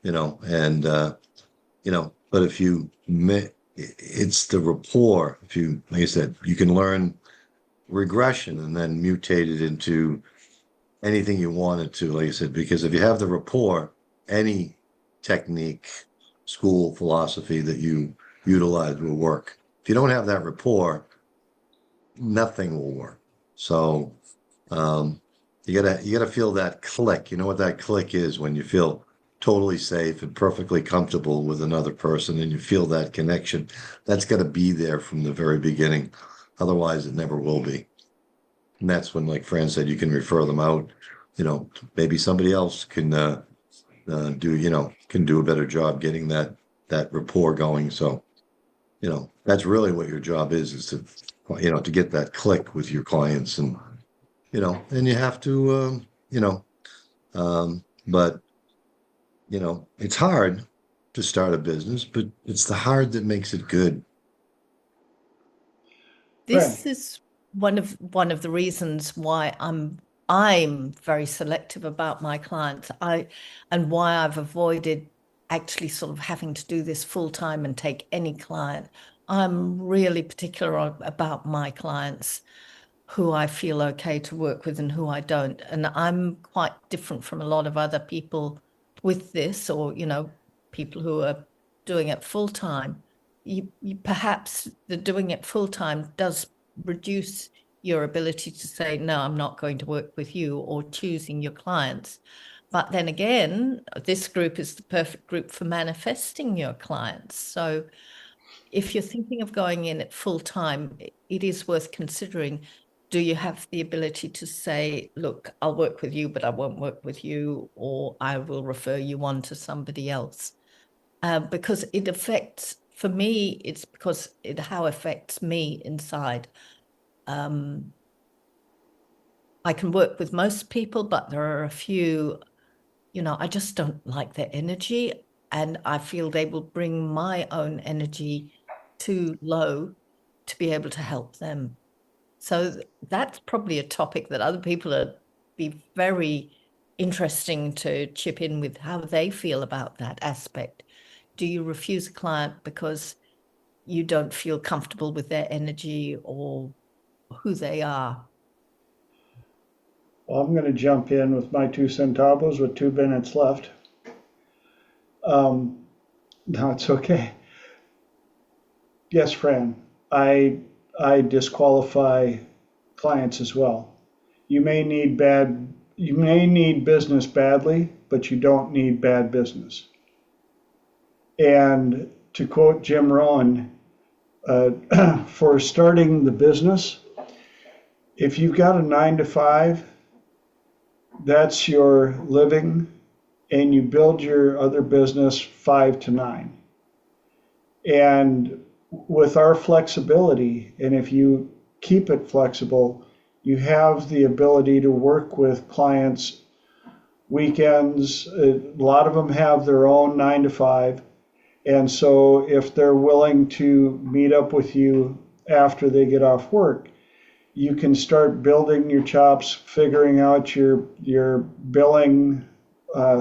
and but if it's the rapport. If you, like I said, you can learn regression and then mutate it into anything you wanted to, like I said, because if you have the rapport, any technique, school, philosophy that you utilize will work. If you don't have that rapport, nothing will work. So you gotta feel that click. You know what that click is? When you feel totally safe and perfectly comfortable with another person and you feel that connection. That's got to be there from the very beginning. Otherwise, it never will be. And that's when, like Fran said, you can refer them out. Maybe somebody else can do a better job getting that rapport going. So, that's really what your job is to get that click with your clients, and and you have to but it's hard to start a business, but it's the hard that makes it good. This is one of the reasons why I'm very selective about my clients. And why I've avoided actually sort of having to do this full time and take any client. I'm really particular about my clients, who I feel okay to work with and who I don't. And I'm quite different from a lot of other people with this, or people who are doing it full time. You perhaps the doing it full time does reduce your ability to say, no, I'm not going to work with you, or choosing your clients. But then again, this group is the perfect group for manifesting your clients. So if you're thinking of going in at full time, it is worth considering. Do you have the ability to say, look, I'll work with you, but I won't work with you, or I will refer you on to somebody else? Because it affects, for me, it's because how it affects me inside. I can work with most people, but there are a few, I just don't like their energy, and I feel they will bring my own energy too low to be able to help them. So that's probably a topic that other people would be very interesting to chip in with, how they feel about that aspect. Do you refuse a client because you don't feel comfortable with their energy or who they are? Well, I'm going to jump in with my 2 centavos with 2 minutes left. No, it's okay. Yes, Fran, I disqualify clients as well. You may need business badly, but you don't need bad business. And to quote Jim Rohn, for starting the business, if you've got a 9 to 5, that's your living, and you build your other business 5 to 9. And with our flexibility, and if you keep it flexible, you have the ability to work with clients weekends. A lot of them have their own 9 to 5. And so if they're willing to meet up with you after they get off work, you can start building your chops, figuring out your billing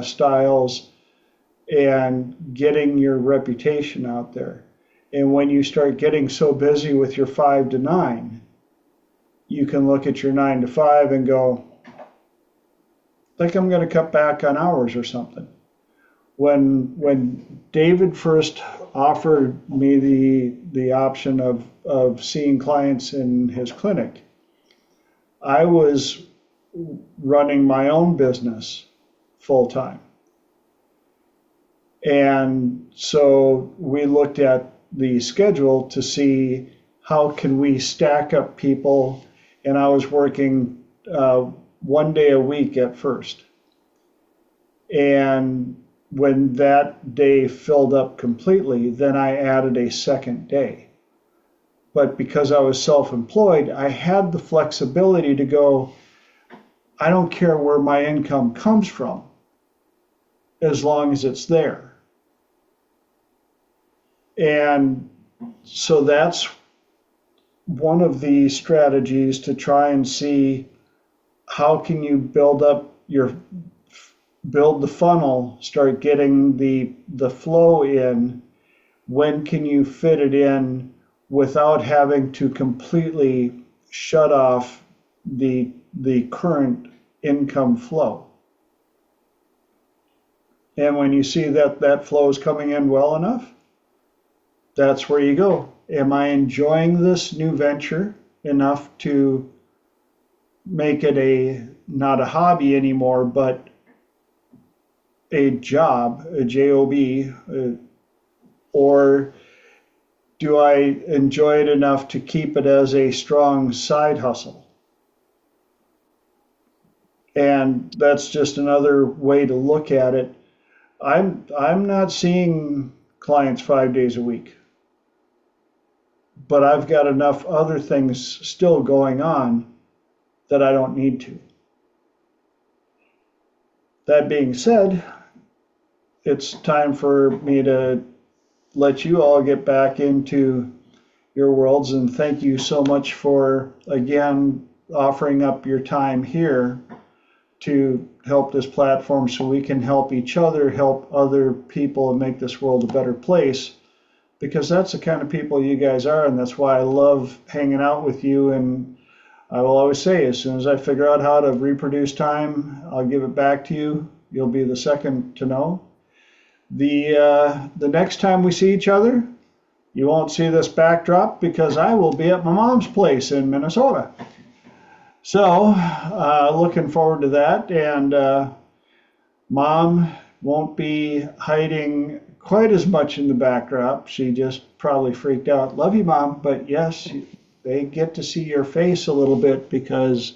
styles, and getting your reputation out there. And when you start getting so busy with your 5 to 9, you can look at your 9 to 5 and go, I think I'm going to cut back on hours or something. When David first offered me the option of seeing clients in his clinic, I was running my own business full time. And so we looked at the schedule to see how can we stack up people. And I was working 1 day a week at first. And when that day filled up completely, then I added a second day. But because I was self-employed, I had the flexibility to go, I don't care where my income comes from, as long as it's there. And so that's one of the strategies to try and see how can you build the funnel, start getting the flow in. When can you fit it in without having to completely shut off the current income flow? And when you see that flow is coming in well enough, that's where you go. Am I enjoying this new venture enough to make it not a hobby anymore, but a job, a job, or do I enjoy it enough to keep it as a strong side hustle? And that's just another way to look at it. I'm not seeing clients 5 days a week, but I've got enough other things still going on that I don't need to. That being said, it's time for me to let you all get back into your worlds, and thank you so much for, again, offering up your time here to help this platform so we can help each other, help other people, and make this world a better place, because that's the kind of people you guys are, and that's why I love hanging out with you. And I will always say, as soon as I figure out how to reproduce time, I'll give it back to you. You'll be the second to know. The next time we see each other, you won't see this backdrop because I will be at my mom's place in Minnesota. So, looking forward to that. And Mom won't be hiding quite as much in the backdrop. She just probably freaked out. Love you, Mom. But yes, they get to see your face a little bit because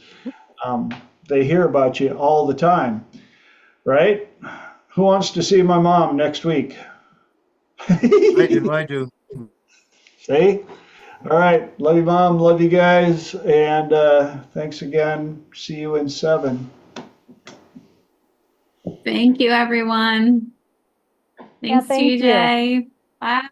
they hear about you all the time, right? Who wants to see my mom next week? I do. See? All right. Love you, Mom. Love you guys. And thanks again. See you in 7. Thank you, everyone. Thanks, thank you. TJ. Bye.